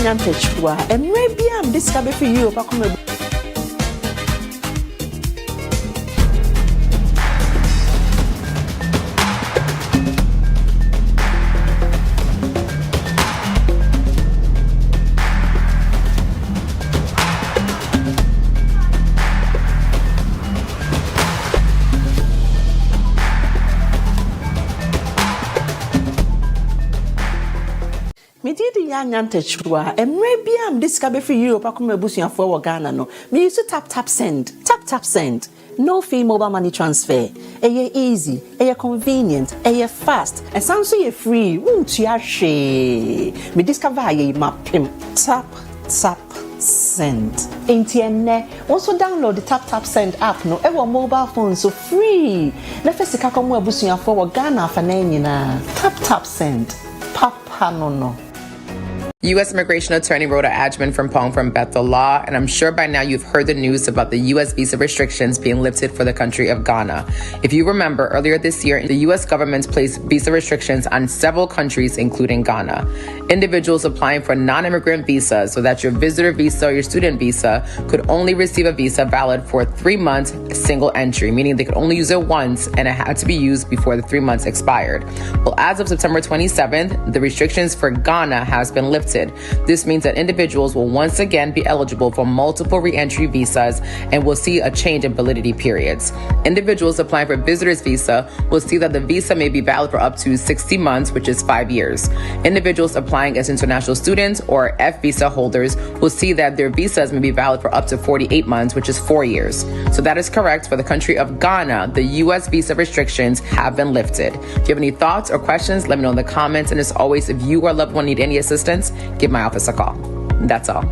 Nyantechua, and maybe I'm discovered for you. Me did the young Nyantechua, and maybe I'm discovered for you. For Ghana, no. Me used to tap send. No fee mobile money transfer. Easy, convenient, fast, and sounds so free. Won't you share? Me discover ye map him. Tap send. Ain't also download the TAPTAP send app no ever mobile phone so free. Na first ka mo abusuan for Ghana fa na nyina. TAPTAP send. Papa no. U.S. Immigration Attorney Rhoda A-Frimpong from Bethel Law, and I'm sure by now you've heard the news about the U.S. visa restrictions being lifted for the country of Ghana. If you remember, earlier this year, the U.S. government placed visa restrictions on several countries, including Ghana. Individuals applying for non-immigrant visas, so that's your visitor visa or your student visa, could only receive a visa valid for 3 months single entry, meaning they could only use it once and it had to be used before the 3 months expired. Well, as of September 27th, the restrictions for Ghana has been lifted. This means that individuals will once again be eligible for multiple re-entry visas and will see a change in validity periods. Individuals applying for visitor's visa will see that the visa may be valid for up to 60 months, which is 5 years. Individuals applying as international students or F visa holders will see that their visas may be valid for up to 48 months, which is 4 years. So that is correct. For the country of Ghana, the U.S. visa restrictions have been lifted. If you have any thoughts or questions, let me know in the comments. And as always, if you or a loved one need any assistance, give my office a call. That's all.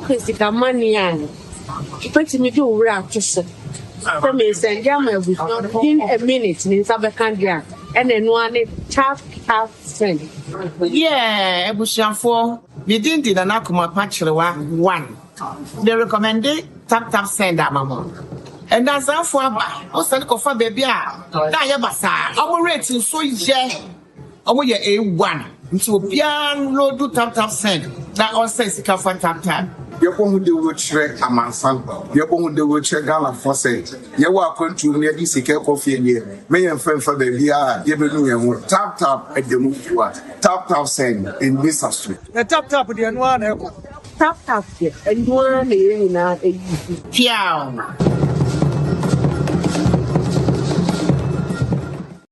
pesi ka money an. Peti me do wura atose. So me send ya my in a minute ni sabe kan dia. And then one tap send. Yeah, ebusiafo. Bidin di na kuma pachirewa 1. They recommended tap send amamo. And that's how for o send ko fa baby a. Da ya basa. Omo rating so ye. Omo ye A1. Nti obia no do tap send. That all says sika for tap. Yebo de wo chere amansan yebo de wo chere Ghana for say yewo akwantu ne di sika kofi nie me yen fa baby a yebenu yen wo tap edemu fuwa tap send in this street The tap de no na ko Tap here. And one na piao.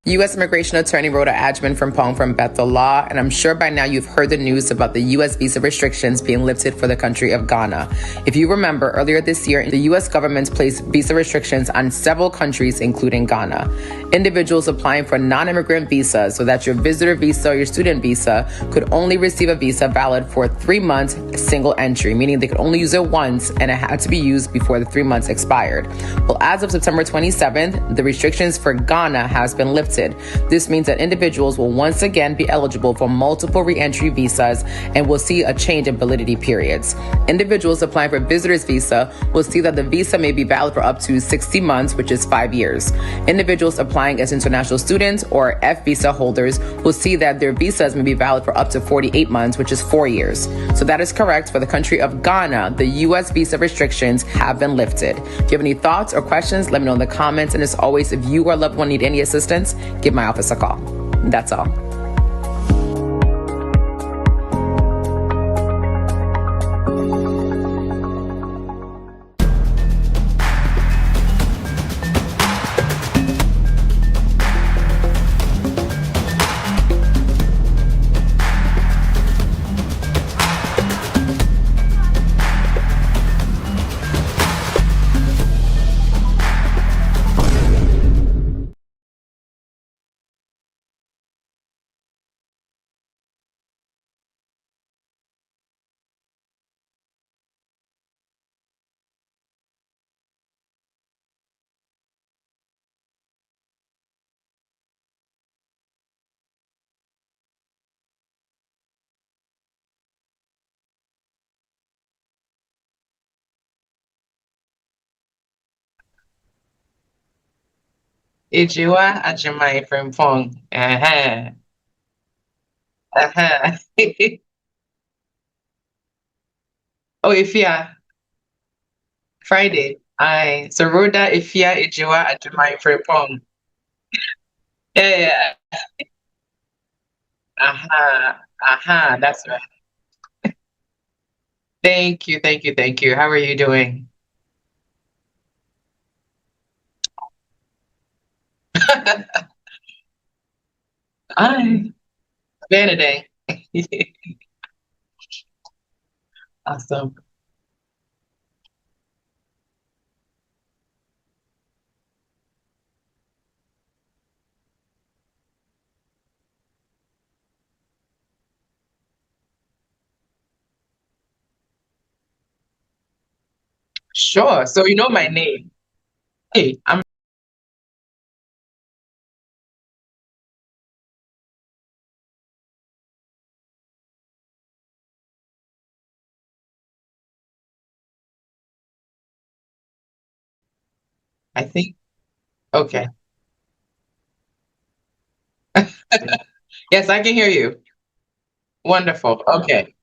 U.S. Immigration Attorney Rhoda A-Frimpong from Bethel Law, and I'm sure by now you've heard the news about the U.S. visa restrictions being lifted for the country of Ghana. If you remember, earlier this year, the U.S. government placed visa restrictions on several countries, including Ghana. Individuals applying for non-immigrant visas, so that's your visitor visa or your student visa, could only receive a visa valid for 3 months single entry, meaning they could only use it once and it had to be used before the 3 months expired. Well, as of September 27th, the restrictions for Ghana has been lifted. This means that individuals will once again be eligible for multiple re-entry visas and will see a change in validity periods. Individuals applying for visitor's visa will see that the visa may be valid for up to 60 months, which is 5 years. Individuals applying as international students or F visa holders will see that their visas may be valid for up to 48 months, which is 4 years. So that is correct. For the country of Ghana, the U.S. visa restrictions have been lifted. If you have any thoughts or questions, let me know in the comments. And as always, if you or a loved one need any assistance, give my office a call. That's all. Ijiwa Ajimai Frimpong. Oh, Ifia, Friday. So Rhoda Ifia Ijiwa Ajimai Frimpong. Yeah. That's right. Thank you. How are you doing? Hi, Vanity. Awesome. Sure. So you know my name. Hey, I think okay. Yes, I can hear you. Wonderful. Okay.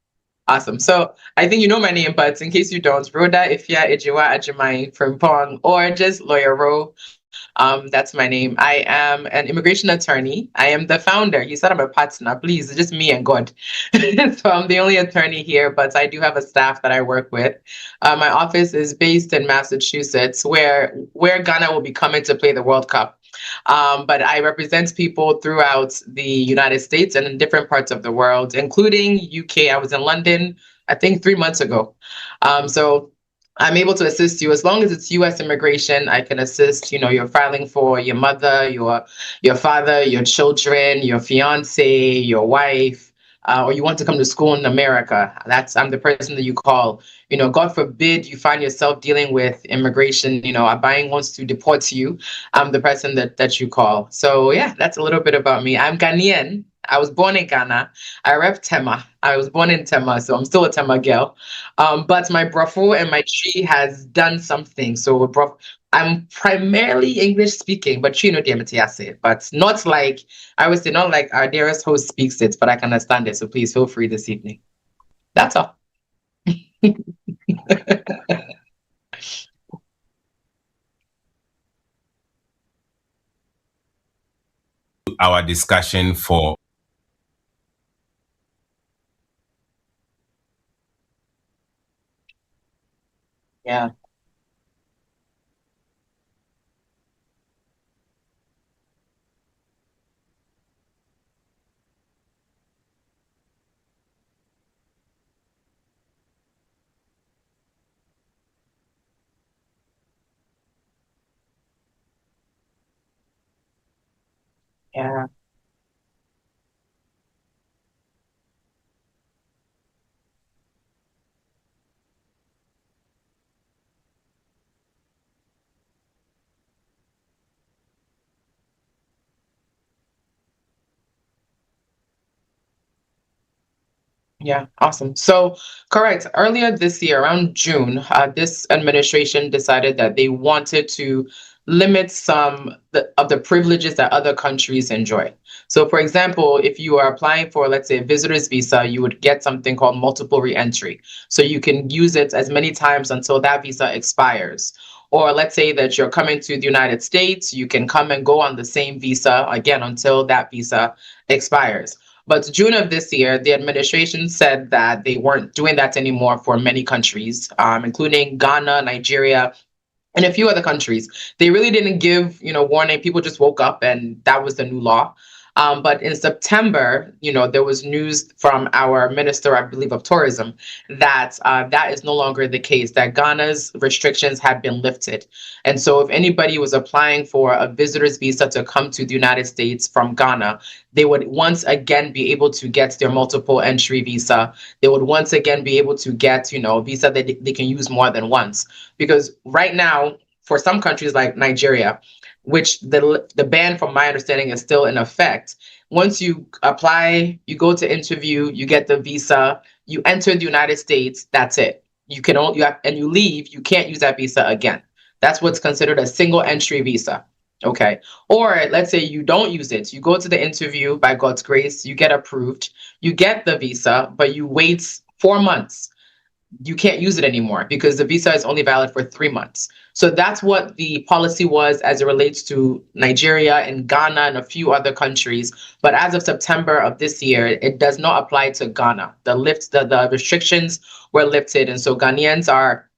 Awesome. So I think you know my name, but in case you don't, Rhoda Ifya Ejiwa Ajimai from Pong, or just Lawyer Ro. That's my name. I am an immigration attorney. I am the founder. You said I'm a partner. Please, it's just me and God. So I'm the only attorney here, but I do have a staff that I work with. My office is based in Massachusetts, where Ghana will be coming to play the World Cup. But I represent people throughout the United States and in different parts of the world, including UK. I was in London, I think 3 months ago. So I'm able to assist you as long as it's U.S. immigration. I can assist. You know, you're filing for your mother, your father, your children, your fiance, your wife. or you want to come to school in America, I'm the person that you call. God forbid you find yourself dealing with immigration, Abaying wants to deport you, I'm the person that you call. So yeah, that's a little bit about me. I'm Ghanaian. I was born in Ghana. I rep Tema. I was born in Tema, so I'm still a Tema girl. But my brofo and my tree has done something. So I'm primarily English speaking, but you know the but not like I would say not like our dearest host speaks it, but I can understand it. So please feel free this evening. That's all. Our discussion for yeah. Yeah. Yeah, awesome. So, correct. Earlier this year, around June, this administration decided that they wanted to limit some of the privileges that other countries enjoy. So, for example, if you are applying for, let's say, a visitor's visa, you would get something called multiple re-entry. So you can use it as many times until that visa expires. Or let's say that you're coming to the United States, you can come and go on the same visa again until that visa expires. But June of this year, the administration said that they weren't doing that anymore for many countries, including Ghana, Nigeria, and a few other countries. They really didn't give, warning. People just woke up and that was the new law. But in September, there was news from our minister, I believe, of tourism, that that is no longer the case, that Ghana's restrictions had been lifted. And so if anybody was applying for a visitor's visa to come to the United States from Ghana, they would once again be able to get their multiple entry visa. They would once again be able to get, a visa that they can use more than once. Because right now, for some countries like Nigeria, which the ban, from my understanding, is still in effect. Once you apply, you go to interview, you get the visa, you enter the United States, that's it. And you leave, you can't use that visa again. That's what's considered a single entry visa. Okay. Or let's say you don't use it. You go to the interview, by God's grace, you get approved, you get the visa, but you wait 4 months. You can't use it anymore because the visa is only valid for 3 months. So that's what the policy was as it relates to Nigeria and Ghana and a few other countries. But as of September of this year, it does not apply to Ghana. The restrictions were lifted. And so Ghanaians are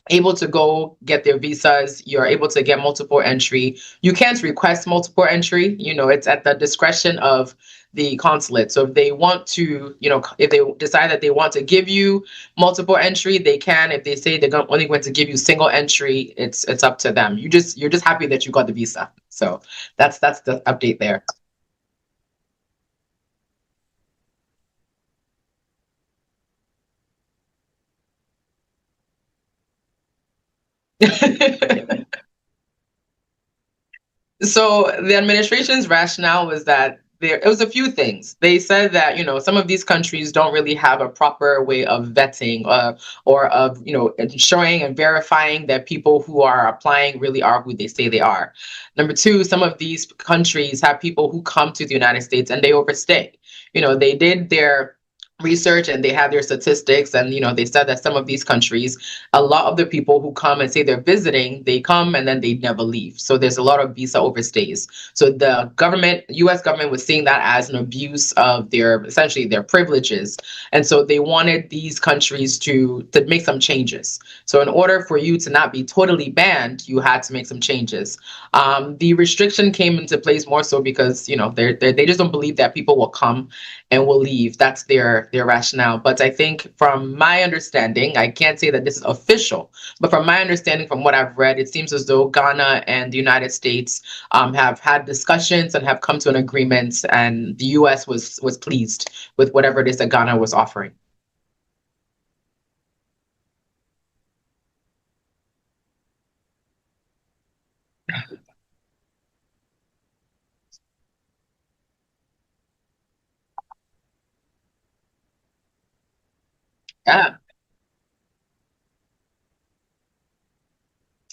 able to go get their visas. You're able to get multiple entry. You can't request multiple entry. It's at the discretion of the consulate. So if they want to, if they decide that they want to give you multiple entry, they can. If they say they're only going to give you single entry, it's up to them. You're just happy that you got the visa. So that's the update there. So the administration's rationale was that it was a few things. They said that, some of these countries don't really have a proper way of vetting or of, ensuring and verifying that people who are applying really are who they say they are. Number two, some of these countries have people who come to the United States and they overstay. They did their research and they have their statistics, and they said that some of these countries, a lot of the people who come and say they're visiting, they come and then they never leave. So there's a lot of visa overstays. So the US government was seeing that as an abuse of essentially their privileges. And so they wanted these countries to make some changes. So in order for you to not be totally banned, you had to make some changes. The restriction came into place more so because they just don't believe that people will come and will leave. That's their their rationale. But I think from my understanding, I can't say that this is official, but from my understanding, from what I've read, it seems as though Ghana and the United States have had discussions and have come to an agreement, and the US was pleased with whatever it is that Ghana was offering.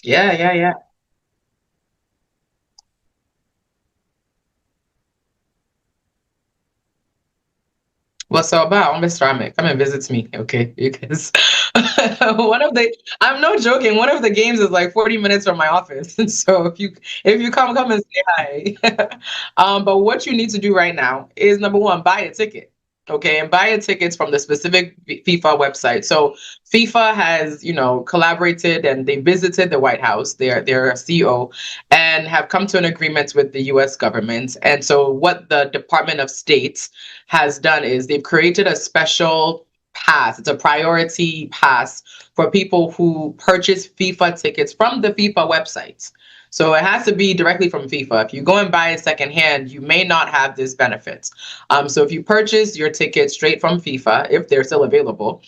Yeah, yeah. What's up about Mr. Ahmed? Come and visit me, okay? Because I'm not joking. One of the games is like 40 minutes from my office. So if you come and say hi. But what you need to do right now is number one, buy a ticket. Okay, and buy your tickets from the specific FIFA website. So FIFA has, collaborated and they visited the White House, their CEO, and have come to an agreement with the US government. And so what the Department of State has done is they've created a special pass. It's a priority pass for people who purchase FIFA tickets from the FIFA website. So it has to be directly from FIFA. If you go and buy it secondhand, you may not have this benefit. So if you purchase your tickets straight from FIFA, if they're still available,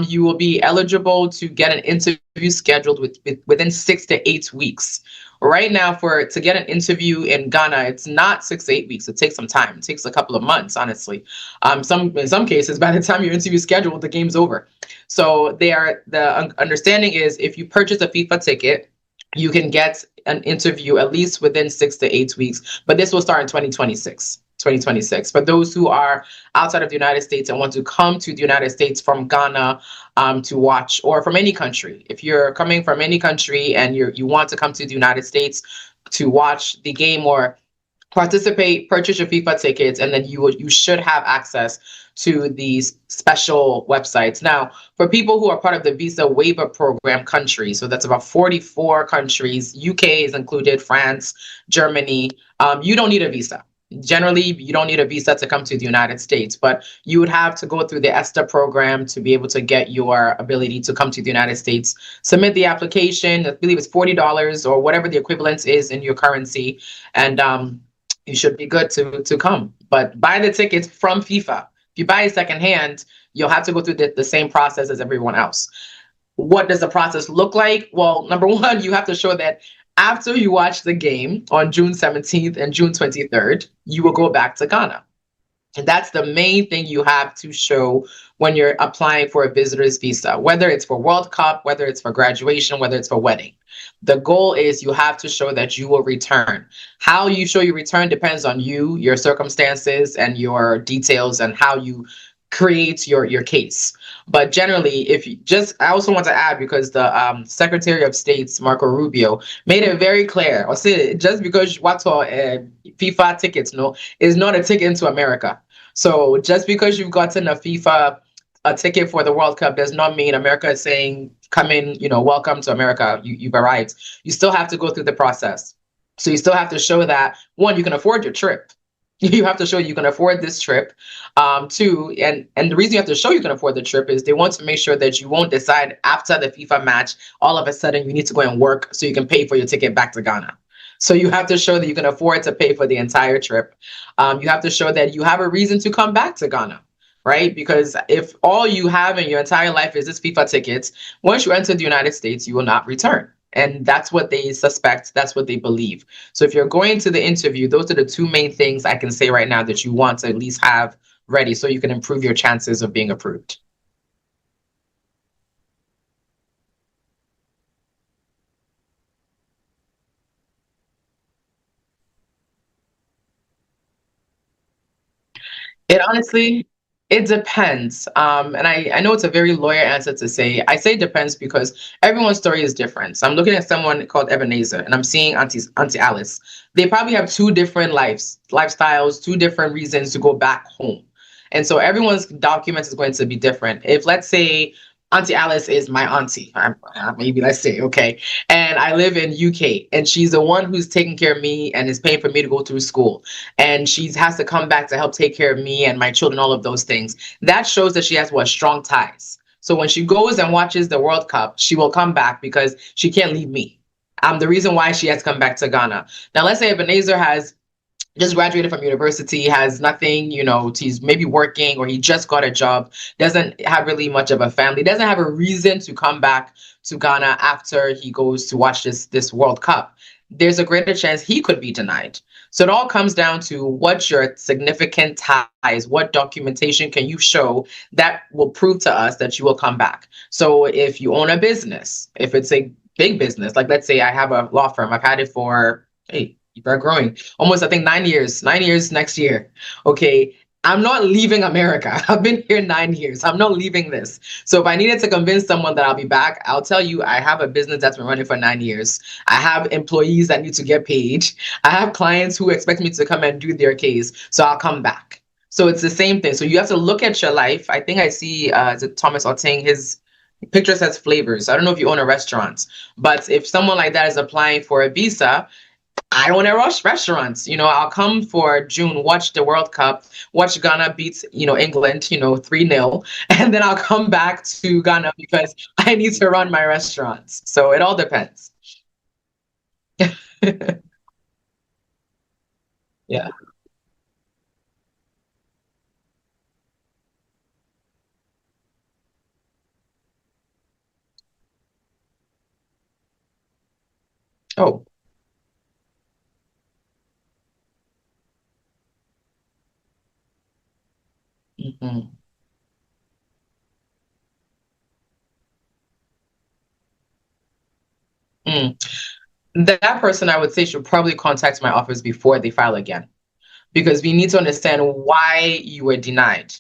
you will be eligible to get an interview scheduled within 6 to 8 weeks. Right now, to get an interview in Ghana, it's not 6 to 8 weeks. It takes some time. It takes a couple of months, honestly. In some cases, by the time your interview is scheduled, the game's over. So the understanding is if you purchase a FIFA ticket, you can get an interview at least within 6 to 8 weeks. But this will start in 2026. For those who are outside of the United States and want to come to the United States from Ghana to watch, or from any country. If you're coming from any country and you want to come to the United States to watch the game or participate, purchase your FIFA tickets, and then you should have access to these special websites. Now, for people who are part of the visa waiver program countries, so that's about 44 countries, UK is included, France, Germany, you don't need a visa. Generally, you don't need a visa to come to the United States, but you would have to go through the ESTA program to be able to get your ability to come to the United States. Submit the application. I believe it's $40 or whatever the equivalent is in your currency, and you should be good to come. But buy the tickets from FIFA. If you buy it secondhand, you'll have to go through the same process as everyone else. What does the process look like? Well, number one, you have to show that after you watch the game on June 17th and June 23rd, you will go back to Ghana. And that's the main thing you have to show when you're applying for a visitor's visa, whether it's for World Cup, whether it's for graduation, whether it's for wedding. The goal is you have to show that you will return. How you show you return depends on you, your circumstances, and your details, and how you create your case. But generally, I also want to add, because the Secretary of State, Marco Rubio, made it very clear, or said, just because what's FIFA tickets, is not a ticket into America. So just because you've gotten a ticket for the World Cup does not mean America is saying, come in, welcome to America, you've arrived. You still have to go through the process. So you still have to show that, one, you can afford your trip. You have to show you can afford this trip. Two, and the reason you have to show you can afford the trip is they want to make sure that you won't decide after the FIFA match, all of a sudden you need to go and work so you can pay for your ticket back to Ghana. So you have to show that you can afford to pay for the entire trip. You have to show that you have a reason to come back to Ghana, right? Because if all you have in your entire life is this FIFA tickets, once you enter the United States, you will not return. And that's what they suspect. That's what they believe. So if you're going to the interview, those are the two main things I can say right now that you want to at least have ready so you can improve your chances of being approved. It depends. And I know it's a very lawyer answer to say. I say depends because everyone's story is different. So I'm looking at someone called Ebenezer, and I'm seeing Auntie Alice. They probably have two different lifestyles, two different reasons to go back home. And so everyone's documents is going to be different. If, let's say, Auntie Alice is my auntie, maybe let's say, okay? And I live in UK, and she's the one who's taking care of me and is paying for me to go through school. And she has to come back to help take care of me and my children, all of those things. That shows that she has strong ties. So when she goes and watches the World Cup, she will come back because she can't leave me. I'm the reason why she has come back to Ghana. Now, let's say Ebenezer has just graduated from university, has nothing, he's maybe working or he just got a job, doesn't have really much of a family, doesn't have a reason to come back to Ghana after he goes to watch this World Cup. There's a greater chance he could be denied. So it all comes down to what's your significant ties, what documentation can you show that will prove to us that you will come back. So if you own a business, if it's a big business, like let's say I have a law firm, I've had it for, you're growing almost, I think 9 years next year. Okay. I'm not leaving America. I've been here 9 years. I'm not leaving this. So if I needed to convince someone that I'll be back, I'll tell you, I have a business that's been running for 9 years. I have employees that need to get paid. I have clients who expect me to come and do their case. So I'll come back. So it's the same thing. So you have to look at your life. I think I see Thomas Otting, his picture says flavors. I don't know if you own a restaurant, but if someone like that is applying for a visa, I don't rush restaurants. I'll come for June, watch the World Cup, watch Ghana beat, England, 3-0. And then I'll come back to Ghana because I need to run my restaurants. So it all depends. Yeah. Oh. Mhm. Mm. That person, I would say, should probably contact my office before they file again, because we need to understand why you were denied.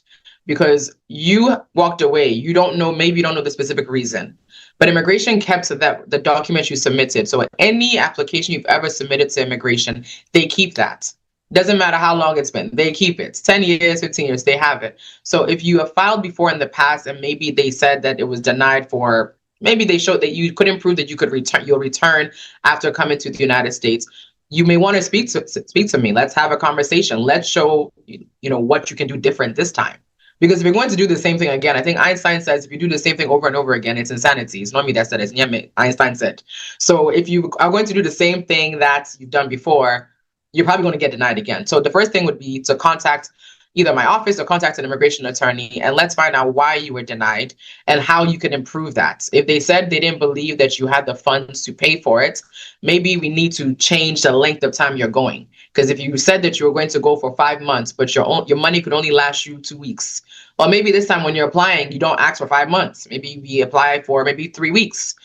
Because you walked away, maybe you don't know the specific reason, but immigration kept the documents you submitted. So any application you've ever submitted to immigration, they keep that. Doesn't matter how long it's been, they keep it. 10 years, 15 years, they have it. So if you have filed before in the past and maybe they said that it was denied for, maybe they showed that you couldn't prove that you'll return after coming to the United States, you may want to speak to me. Let's have a conversation. Let's show what you can do different this time. Because if you're going to do the same thing again, I think Einstein says if you do the same thing over and over again, it's insanity. It's not me that said it, it's Einstein said. So if you are going to do the same thing that you've done before, you're probably going to get denied again. So the first thing would be to contact either my office or contact an immigration attorney, and let's find out why you were denied and how you can improve that. If they said they didn't believe that you had the funds to pay for it, maybe we need to change the length of time you're going. Because if you said that you were going to go for 5 months, but your money could only last you 2 weeks, or maybe this time when you're applying, you don't ask for 5 months. Maybe we apply for maybe 3 weeks.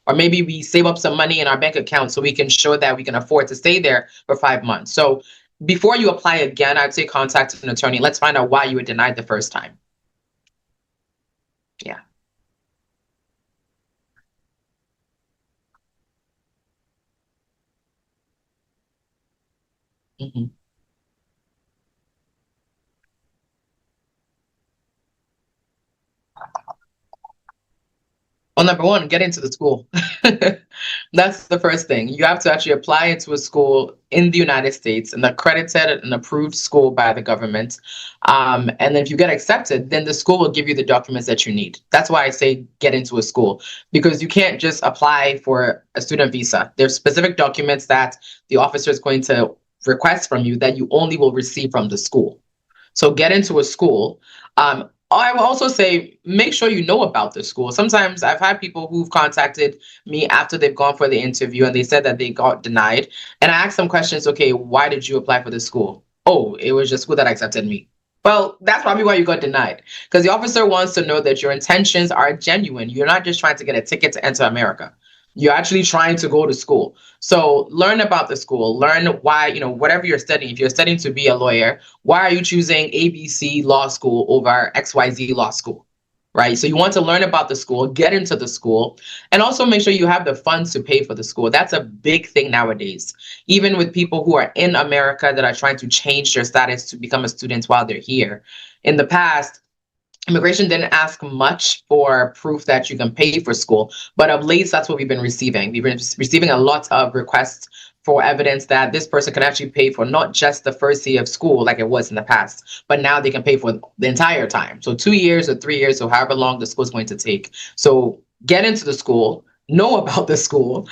Or maybe we save up some money in our bank account so we can show that we can afford to stay there for 5 months. So before you apply again, I'd say contact an attorney. Let's find out why you were denied the first time. Yeah. Mm-hmm. Well, number one, get into the school. That's the first thing. You have to actually apply into a school in the United States, an accredited and approved school by the government. And then if you get accepted, then the school will give you the documents that you need. That's why I say get into a school, because you can't just apply for a student visa. There's specific documents that the officer is going to request from you that you only will receive from the school. So get into a school. I will also say, make sure you know about the school. Sometimes I've had people who've contacted me after they've gone for the interview and they said that they got denied. And I asked them questions, okay, why did you apply for the school? Oh, it was just school that accepted me. Well, that's probably why you got denied. Because the officer wants to know that your intentions are genuine. You're not just trying to get a ticket to enter America. You're actually trying to go to school. So learn about the school, learn why, whatever you're studying. If you're studying to be a lawyer, why are you choosing ABC law school over XYZ law school, right? So you want to learn about the school, get into the school, and also make sure you have the funds to pay for the school. That's a big thing nowadays. Even with people who are in America that are trying to change their status to become a student while they're here. In the past, Immigration didn't ask much for proof that you can pay for school, but of late, that's what we've been receiving. We've been receiving a lot of requests for evidence that this person can actually pay for not just the first year of school like it was in the past, but now they can pay for the entire time. So 2 years or 3 years or however long the school is going to take. So get into the school, know about the school,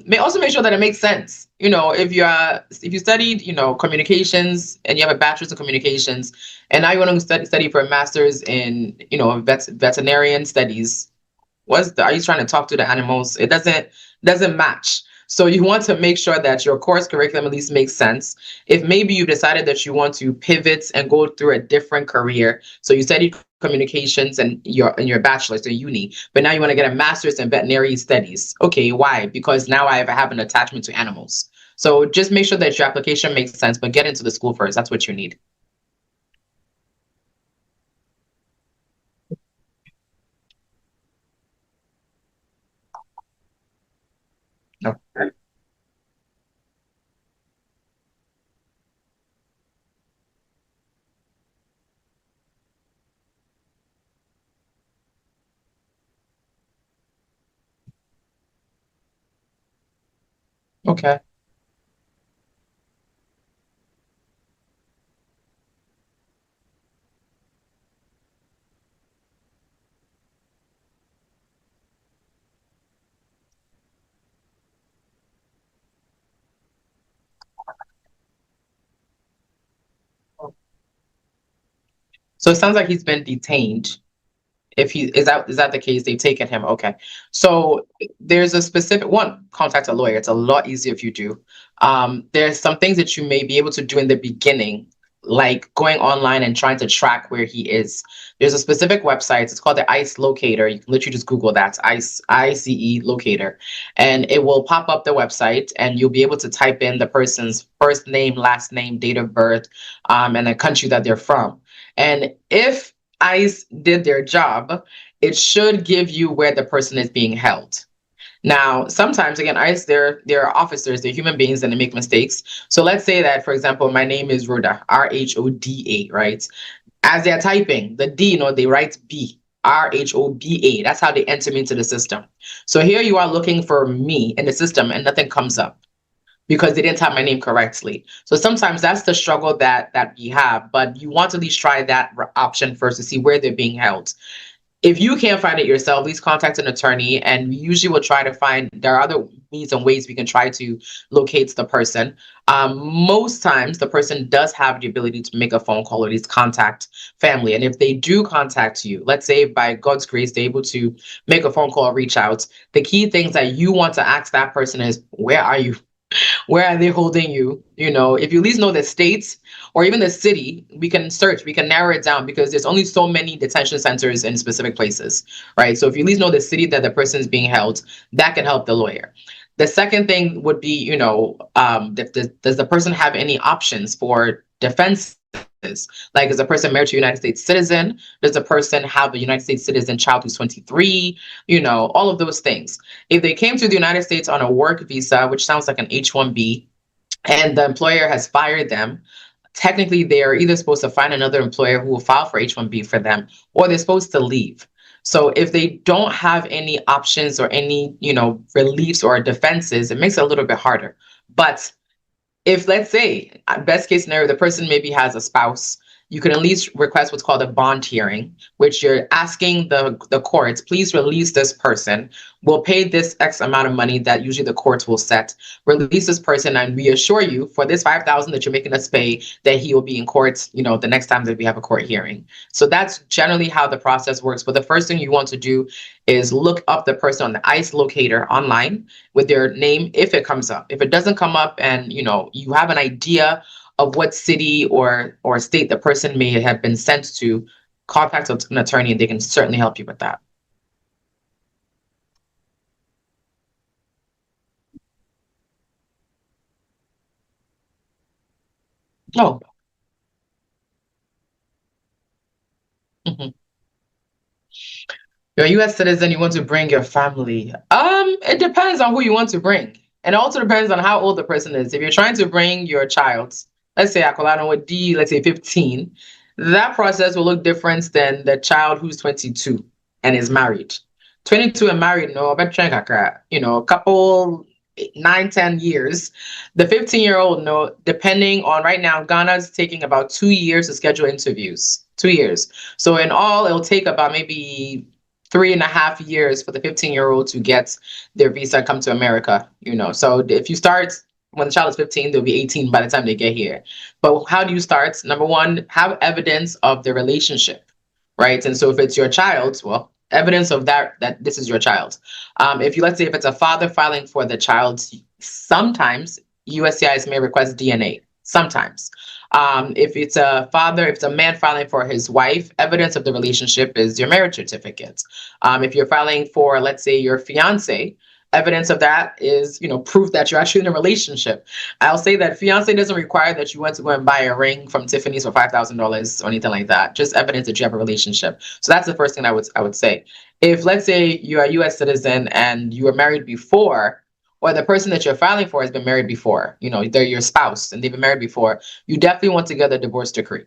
may also make sure that it makes sense. If you studied, communications and you have a bachelor's in communications, and now you want to study for a master's in, veterinarian studies, are you trying to talk to the animals? It doesn't match. So you want to make sure that your course curriculum at least makes sense. If maybe you decided that you want to pivot and go through a different career, so you studied communications and your bachelor's in uni, but now you want to get a master's in veterinary studies. Okay, why? Because now I have an attachment to animals. So just make sure that your application makes sense, but get into the school first. That's what you need. Okay. Okay. So it sounds like he's been detained. If he is that the case, they've taken him. Okay. So there's a specific one, contact a lawyer. It's a lot easier if you do. There's some things that you may be able to do in the beginning, like going online and trying to track where he is. There's a specific website. It's called the ICE locator. You can literally just Google that, ICE, ICE locator, and it will pop up the website, and you'll be able to type in the person's first name, last name, date of birth, and the country that they're from. And if ICE did their job, it should give you where the person is being held. Now, sometimes, again, ICE, they're officers, they're human beings, and they make mistakes. So let's say that, for example, my name is Rhoda, Rhoda, right? As they're typing, the D, they write B, Rhoba. That's how they enter me into the system. So here you are looking for me in the system, and nothing comes up because they didn't type my name correctly. So sometimes that's the struggle that we have, but you want to at least try that option first to see where they're being held. If you can't find it yourself, please contact an attorney, and we usually will try to find, there are other means and ways we can try to locate the person. Most times the person does have the ability to make a phone call or at least contact family. And if they do contact you, let's say by God's grace, they're able to make a phone call or reach out, the key things that you want to ask that person is, where are you? Where are they holding you? If you at least know the states or even the city, we can search, we can narrow it down, because there's only so many detention centers in specific places, right? So if you at least know the city that the person is being held, that can help the lawyer. The second thing would be, does the person have any options for defense? Like, is the person married to a United States citizen? Does the person have a United States citizen child who's 23? All of those things. If they came to the United States on a work visa, which sounds like an H-1B, and the employer has fired them, technically they are either supposed to find another employer who will file for H-1B for them, or they're supposed to leave. So if they don't have any options or any, reliefs or defenses, it makes it a little bit harder. But if, let's say, best case scenario, the person maybe has a spouse, you can at least request what's called a bond hearing, which you're asking the courts, please release this person. We'll pay this X amount of money that usually the courts will set. Release this person, and we assure you for this $5,000 that you're making us pay, that he will be in court, the next time that we have a court hearing. So that's generally how the process works. But the first thing you want to do is look up the person on the ICE locator online with their name, if it comes up. If it doesn't come up, and you have an idea of what city or state the person may have been sent to, contact an attorney, and they can certainly help you with that. Oh. Mhm. You're a U.S. citizen, you want to bring your family. It depends on who you want to bring. And it also depends on how old the person is. If you're trying to bring your child, let's say Akolano with D, let's say 15, that process will look different than the child who's 22 and is married. 22 and married, no, but a couple 9-10 years. The 15-year-old, no, depending on right now, Ghana's taking about 2 years to schedule interviews. 2 years. So in all, it'll take about maybe 3.5 years for the 15-year-old to get their visa, come to America. So if you start when the child is 15, they'll be 18 by the time they get here. But how do you start? Number one, have evidence of the relationship, right? And so if it's your child, well, evidence of that this is your child. Let's say if it's a father filing for the child, sometimes USCIS may request DNA. Sometimes. If it's a man filing for his wife, evidence of the relationship is your marriage certificate. If you're filing for, let's say, your fiance, evidence of that is, proof that you're actually in a relationship. I'll say that fiance doesn't require that you went to go and buy a ring from Tiffany's for $5,000 or anything like that. Just evidence that you have a relationship. So that's the first thing I would say. If, let's say, you're a U.S. citizen and you were married before, or the person that you're filing for has been married before, they're your spouse and they've been married before, you definitely want to get a divorce decree.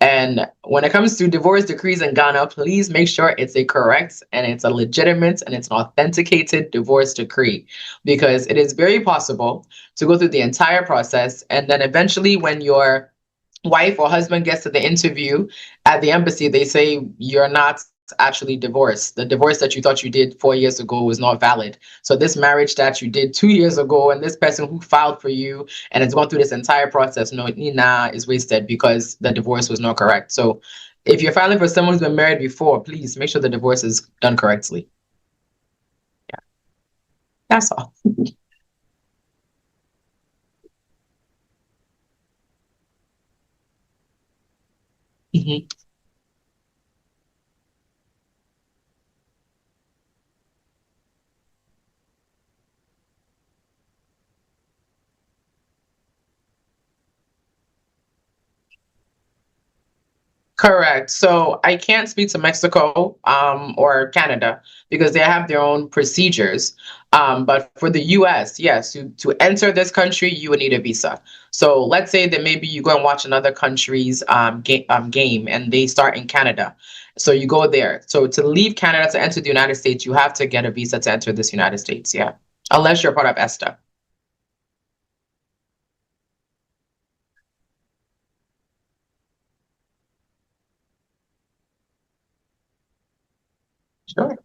And when it comes to divorce decrees in Ghana, please make sure it's a correct and it's a legitimate and it's an authenticated divorce decree, because it is very possible to go through the entire process and then eventually when your wife or husband gets to the interview at the embassy, they say you're not actually divorced. The divorce that you thought you did 4 years ago was not valid. So this marriage that you did 2 years ago and this person who filed for you and has gone through this entire process, is wasted because the divorce was not correct. So if you're filing for someone who's been married before, please make sure the divorce is done correctly. Yeah, that's all. Mm-hmm. Correct. So I can't speak to Mexico or Canada because they have their own procedures. But for the US, yes, to enter this country, you would need a visa. So let's say that maybe you go and watch another country's game and they start in Canada. So you go there. So to leave Canada to enter the United States, you have to get a visa to enter this United States. Yeah. Unless you're part of ESTA. Sure.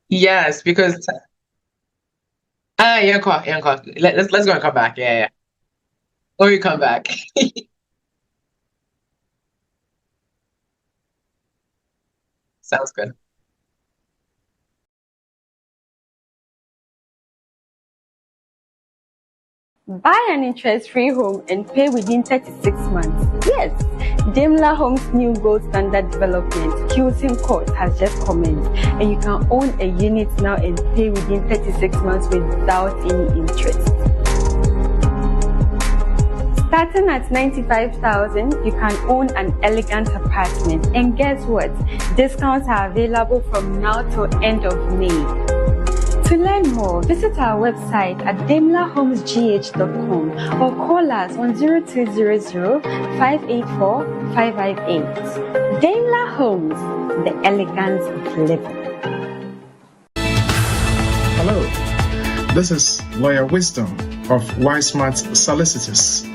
Yes, because yeah, let's go and come back. Yeah, yeah. Or you come back. Sounds good. Buy an interest-free home and pay within 36 months. Yes, Daimler Homes' new gold standard development, Hilton Court, has just commenced, and you can own a unit now and pay within 36 months without any interest. Starting at 95,000, you can own an elegant apartment, and guess what? Discounts are available from now till end of May. To learn more, visit our website at daimlerhomesgh.com or call us on 0200-584-558. Daimler Homes, the elegance of living. Hello, this is Lawyer Wisdom of Wismart Solicitors.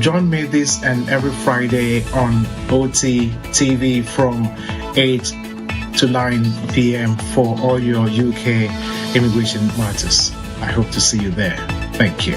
Join me this and every Friday on OT TV from 8 to 9 p.m. for all your UK immigration matters. I hope to see you there. Thank you.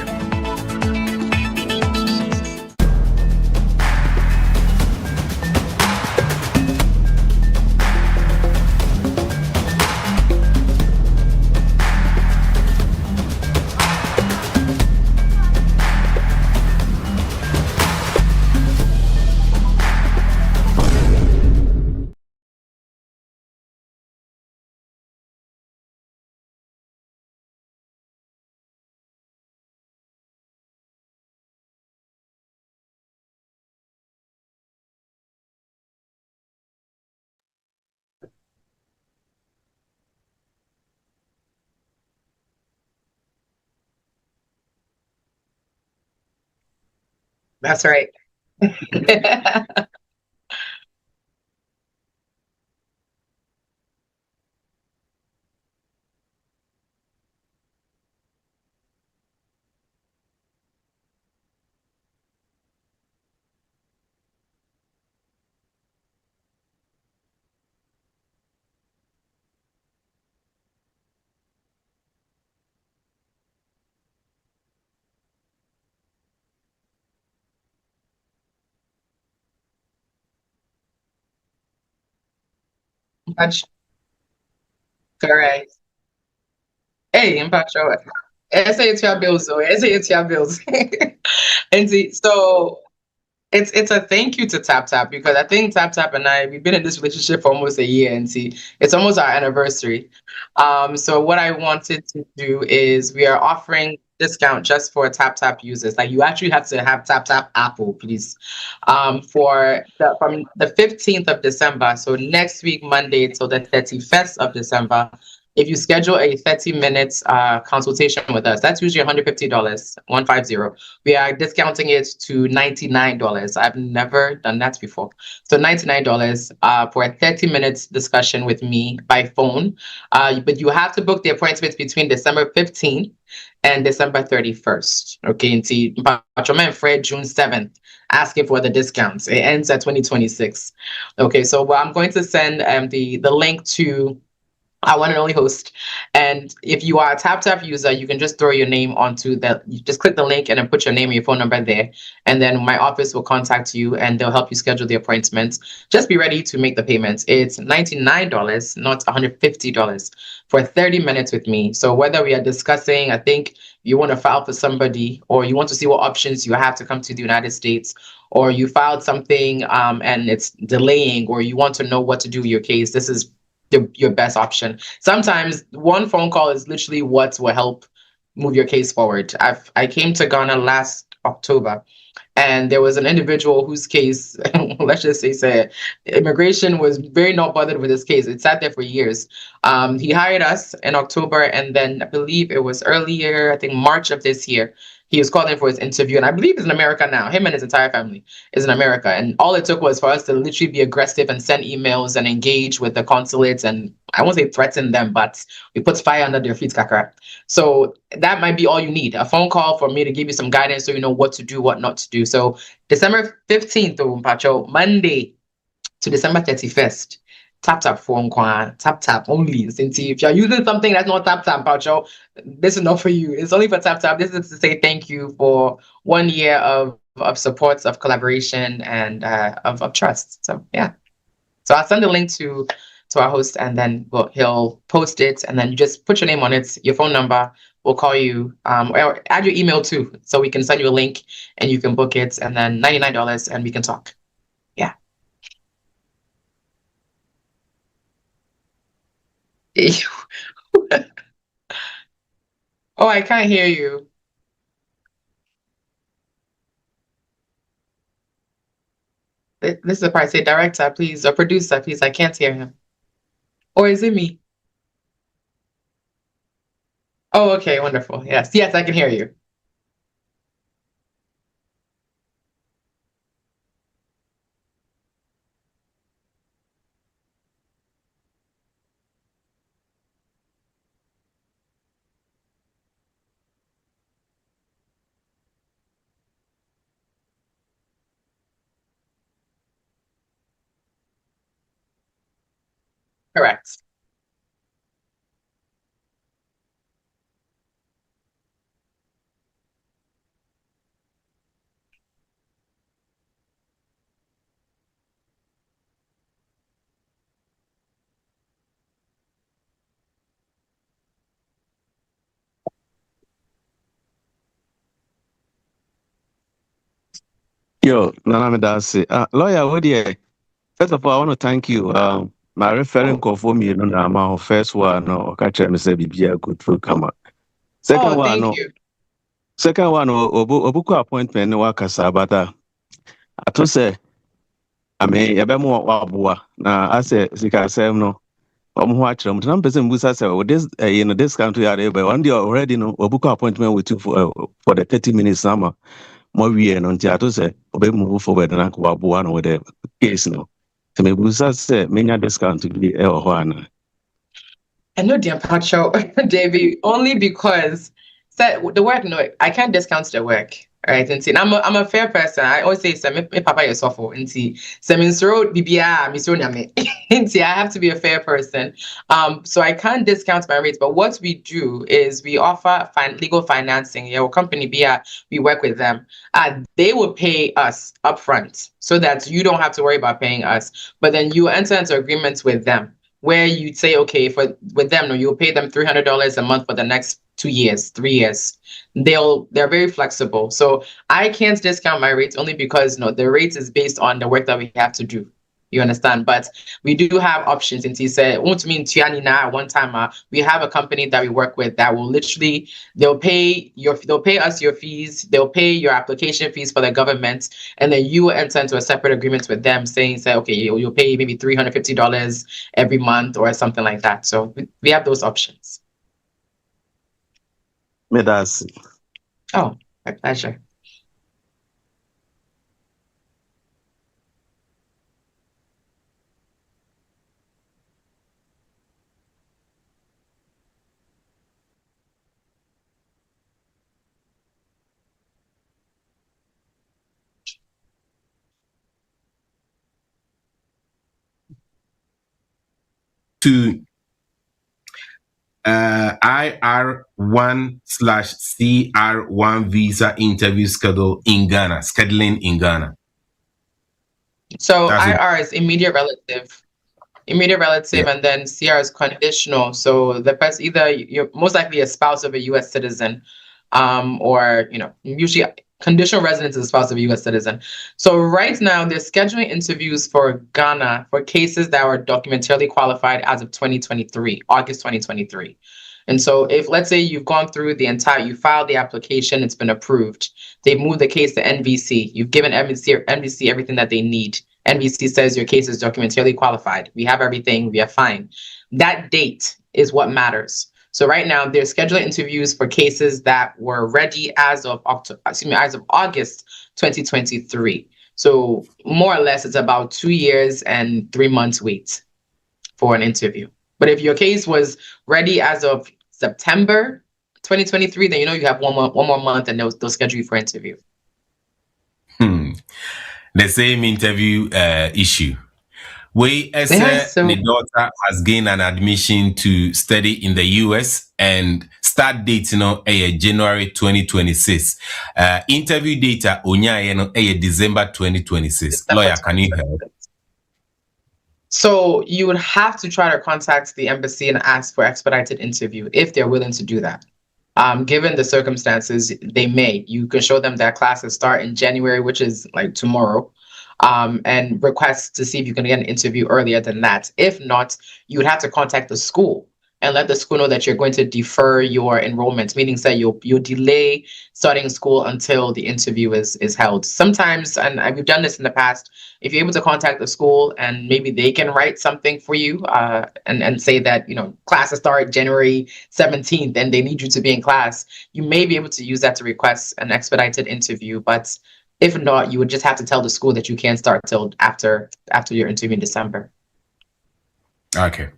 That's right. That's correct. Hey, impact show. Say it's your bills, though. Say it's your bills. And see, so it's a thank you to TapTap because I think TapTap and I we've been in this relationship for almost a year, and see, it's almost our anniversary. So what I wanted to do is we are offering discount just for TapTap users. Like you actually have to have TapTap Apple, please. From the 15th of December, so next week Monday till the 31st of December. If you schedule a 30 minutes consultation with us, that's usually $150, 150. We are discounting it to $99. I've never done that before. So $99 for a 30 minutes discussion with me by phone. But you have to book the appointments between December 15th and December 31st. Okay, and see, Fred June 7th, asking for the discounts. It ends at 2026. Okay, so I'm going to send the link to our one and only host. And if you are a TapTap user, you can just throw your name onto you just click the link and then put your name and your phone number there. And then my office will contact you and they'll help you schedule the appointments. Just be ready to make the payments. It's $99, not $150 for 30 minutes with me. So whether we are discussing, I think you want to file for somebody, or you want to see what options you have to come to the United States, or you filed something and it's delaying, or you want to know what to do with your case, this is your best option. Sometimes one phone call is literally what will help move your case forward. I came to Ghana last October, and there was an individual whose case, let's just say, immigration was very not bothered with his case. It sat there for years. He hired us in October, and then I believe it was earlier, I think March of this year, he was calling for his interview, and I believe he's in America now. Him and his entire family is in America, and all it took was for us to literally be aggressive and send emails and engage with the consulates, and I won't say threaten them, but we put fire under their feet, kakra. So that might be all you need, a phone call for me to give you some guidance so you know what to do, what not to do. So December 15th, Monday to December 31st. TapTap phone call, TapTap only. Since if you're using something that's not TapTap, Pacho, this is not for you. It's only for TapTap. This is to say thank you for 1 year of support, of collaboration, and of trust. So yeah. So I'll send the link to our host, and then he'll post it, and then you just put your name on it, your phone number. We'll call you, or add your email too, so we can send you a link and you can book it, and then $99, and we can talk. Yeah. Oh, I can't hear you. This is the part. Say director, please, or producer, please. I can't hear him. Or is it me? Oh, okay, wonderful. Yes, yes, I can hear you. Correct. Yo, Nana Medasi. Lawyer, what do you? First of all, I want to thank you. My referring call for me, no, my first one, no, catch me say be a good food come up. Second one, Thank no. you. Second one, obuku appointment no wakasa, but I to say, I mean, ya be mo wabua. Na I say, sika say no. I'm watching. I'm not person Musa say, oh, this, this country are there, but one day already, no, obuku appointment with you for the 30 minutes summer. more we and until to say obey move forward and go one with the case no. So maybe we say many discount to be one. I know dear Pacho, Davey, only because the work, no, I can't discount the work. Right, and see, I'm a fair person. I always say, me papa is awful, and see, Misro BBA, Misro Name, and see, I have to be a fair person. So I can't discount my rates. But what we do is we offer legal financing. Your company BIA, we work with them. They will pay us upfront, so that you don't have to worry about paying us. But then you enter into agreements with them, where you say, okay, with them, no, you'll pay them $300 a month for the next 2 years, 3 years. They're very flexible. So I can't discount my rates only because the rates is based on the work that we have to do. You understand? But we do have options. And he said, won't mean one time. We have a company that we work with that will literally they'll pay us your fees, they'll pay your application fees for the government, and then you will enter into a separate agreement with them saying, okay, you'll pay maybe $350 every month or something like that. So we have those options. Medas. Oh, my pleasure. To IR1/CR1 visa interview scheduling in Ghana. So IR is immediate relative, and then CR is conditional. So the person, either you're most likely a spouse of a U.S. citizen, or usually conditional residence is a spouse of a U.S. citizen. So right now they're scheduling interviews for Ghana for cases that were documentarily qualified as of August 2023. And so if, let's say, you've gone through you filed the application, it's been approved. They've moved the case to NVC. You've given NVC everything that they need. NVC says your case is documentarily qualified. We have everything. We are fine. That date is what matters. So right now they're scheduling interviews for cases that were ready as of August 2023. So more or less, it's about 2 years and 3 months wait for an interview. But if your case was ready as of September 2023, then you have one more month, and they'll schedule you for interview. The same interview issue. The daughter has gained an admission to study in the US, and start date January 2026. Interview data December 2026. Lawyer, can you help? So you would have to try to contact the embassy and ask for expedited interview if they're willing to do that. Given the circumstances, they may. You can show them that classes start in January, which is like tomorrow, and request to see if you can get an interview earlier than that. If not, you would have to contact the school and let the school know that you're going to defer your enrollment, meaning that you'll delay starting school until the interview is held. Sometimes, and we've done this in the past, if you're able to contact the school and maybe they can write something for you and say that, classes start January 17th and they need you to be in class, you may be able to use that to request an expedited interview. But if not, you would just have to tell the school that you can't start till after your interview in December. Okay.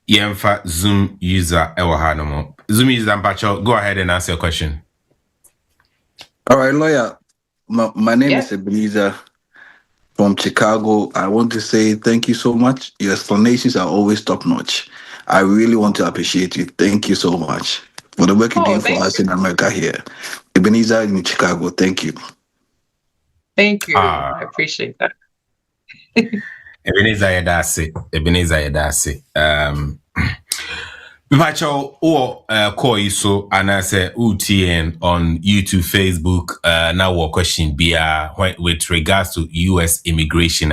Yemfa Zoom user Ewahanamo. Zoom user Mpacho, go ahead and ask your question. All right, lawyer. My name is Ebenezer from Chicago. I want to say thank you so much. Your explanations are always top notch. I really want to appreciate you. Thank you so much for the work you do for us in America here. Ebenezer in Chicago. Thank you. Thank you. I appreciate that. Ebenezer Yedase. Pacho call you so and I say UTN on YouTube, Facebook. Now what question be with regards to US immigration.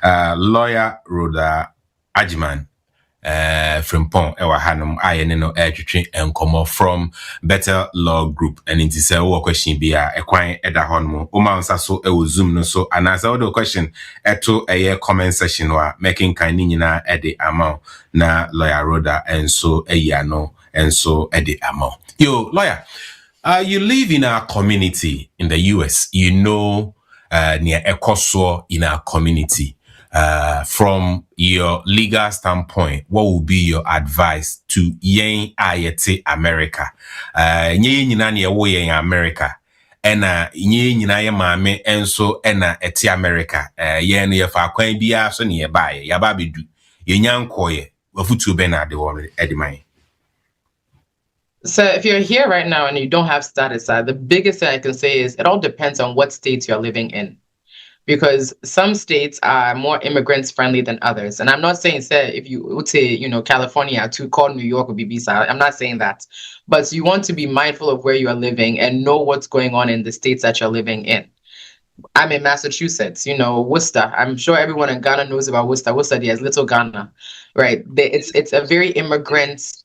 Lawyer Rhoda A-Frimpong Hanum Ayenino Airtree and come from Better Law Group, and it is a question be a quite at the honmo. So Zoom no so and as all the question to a comment session or making kindina at the amount na lawyer Rhoda and so a yano and so at the amount. Yo lawyer, You live in our community in the US. You know, near Ecoso in our community. From your legal standpoint, what would be your advice to yen ayete America? Nye nyina ne wo yen America. Ena nye nyina ye maame enso ena eti America. Yen ye fa kwan bia so ne ye bae. Ya ba bedu. Ye nyankoye. Wafutu be na de wo edimai. So if you're here right now and you don't have status, the biggest thing I can say is it all depends on what states you're living in. Because some states are more immigrants friendly than others. And I'm not saying, say, if you would say, California to call New York would be visa. I'm not saying that. But you want to be mindful of where you are living and know what's going on in the states that you're living in. I'm in Massachusetts, Worcester. I'm sure everyone in Ghana knows about Worcester. Worcester, there's Little Ghana, right? It's a very immigrant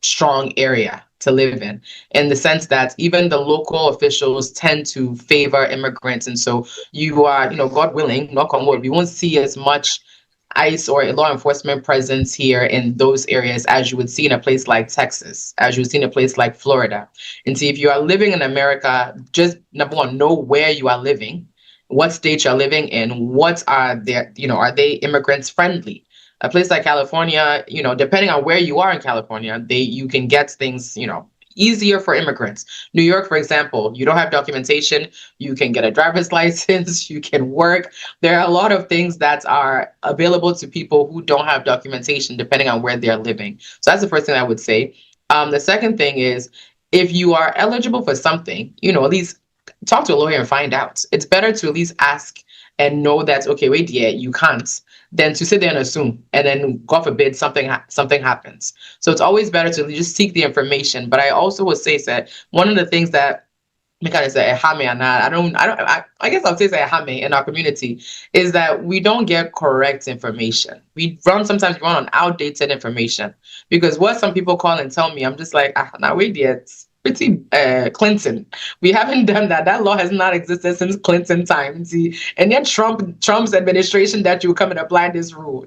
strong area to live in the sense that even the local officials tend to favor immigrants. And so you are, God willing, knock on wood, we won't see as much ICE or law enforcement presence here in those areas as you would see in a place like Texas, as you would see in a place like Florida. And see, if you are living in America, just number one, know where you are living, what state you're living in, what are their, are they immigrants friendly? A place like California, depending on where you are in California, you can get things, easier for immigrants. New York, for example, you don't have documentation, you can get a driver's license, you can work. There are a lot of things that are available to people who don't have documentation, depending on where they're living. So that's the first thing I would say. The second thing is, if you are eligible for something, at least talk to a lawyer and find out. It's better to at least ask and know that, okay, wait, yeah, you can't, than to sit there and assume, and then God forbid something happens. So it's always better to just seek the information. But I also would say that one of the things that I guess I'll say in our community is that we don't get correct information. Sometimes we run on outdated information, because what some people call and tell me, I'm just like, now wait yet. Pretty Clinton. We haven't done that. That law has not existed since Clinton times. And yet Trump's administration that you come and apply this rule,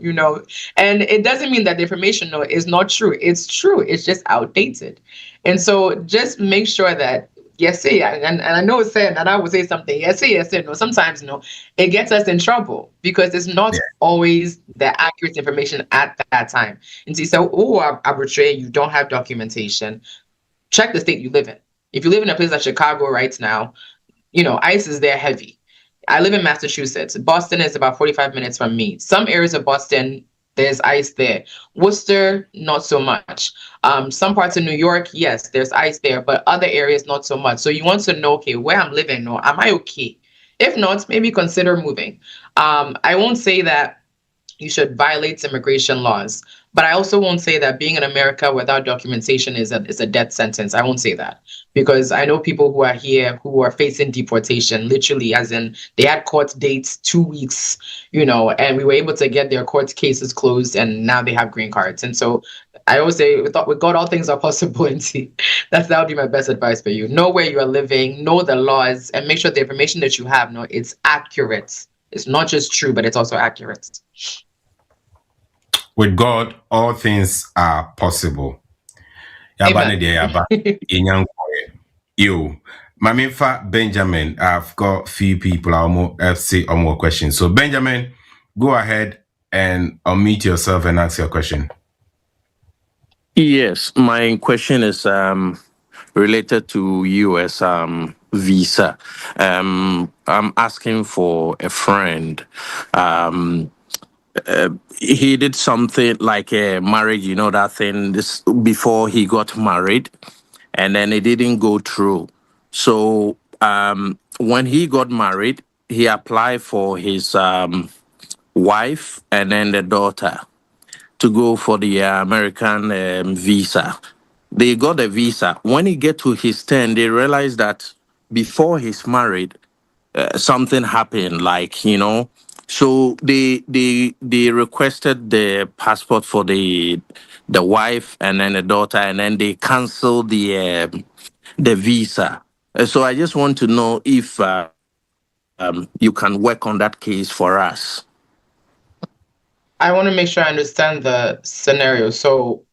And it doesn't mean that the information is not true. It's true. It's just outdated. And so just make sure that yes, and I know it's saying, and I would say something, yes, no. Sometimes, it gets us in trouble because it's not always the accurate information at that time. And see, so, arbitrary, you don't have documentation. Check the state you live in. If you live in a place like Chicago right now, ICE is there heavy. I live in Massachusetts. Boston is about 45 minutes from me. Some areas of Boston, there's ICE there. Worcester, not so much. Some parts of New York, yes, there's ICE there, but other areas, not so much. So you want to know, okay, where I'm living, am I okay? If not, maybe consider moving. I won't say that you should violate immigration laws, but I also won't say that being in America without documentation is a death sentence. I won't say that, because I know people who are here who are facing deportation, literally, as in they had court dates 2 weeks, and we were able to get their court cases closed, and now they have green cards. And so I always say, with God, all things are possible. And see, that would be my best advice for you. Know where you are living, know the laws, and make sure the information that you have, it's accurate. It's not just true, but it's also accurate. With God, all things are possible. Yo, Mamifa Benjamin, I've got few people say more questions. So Benjamin, go ahead and unmute yourself and ask your question. Yes, my question is related to US visa. I'm asking for a friend. He did something like a marriage, that thing, this before he got married, and then it didn't go through. So when he got married, he applied for his wife and then the daughter to go for the American visa. They got a visa. When he get to his turn, they realized that before he's married, something happened, so they requested the passport for the wife and then the daughter, and then they canceled the visa. So I just want to know if you can work on that case for us. I want to make sure I understand the scenario. So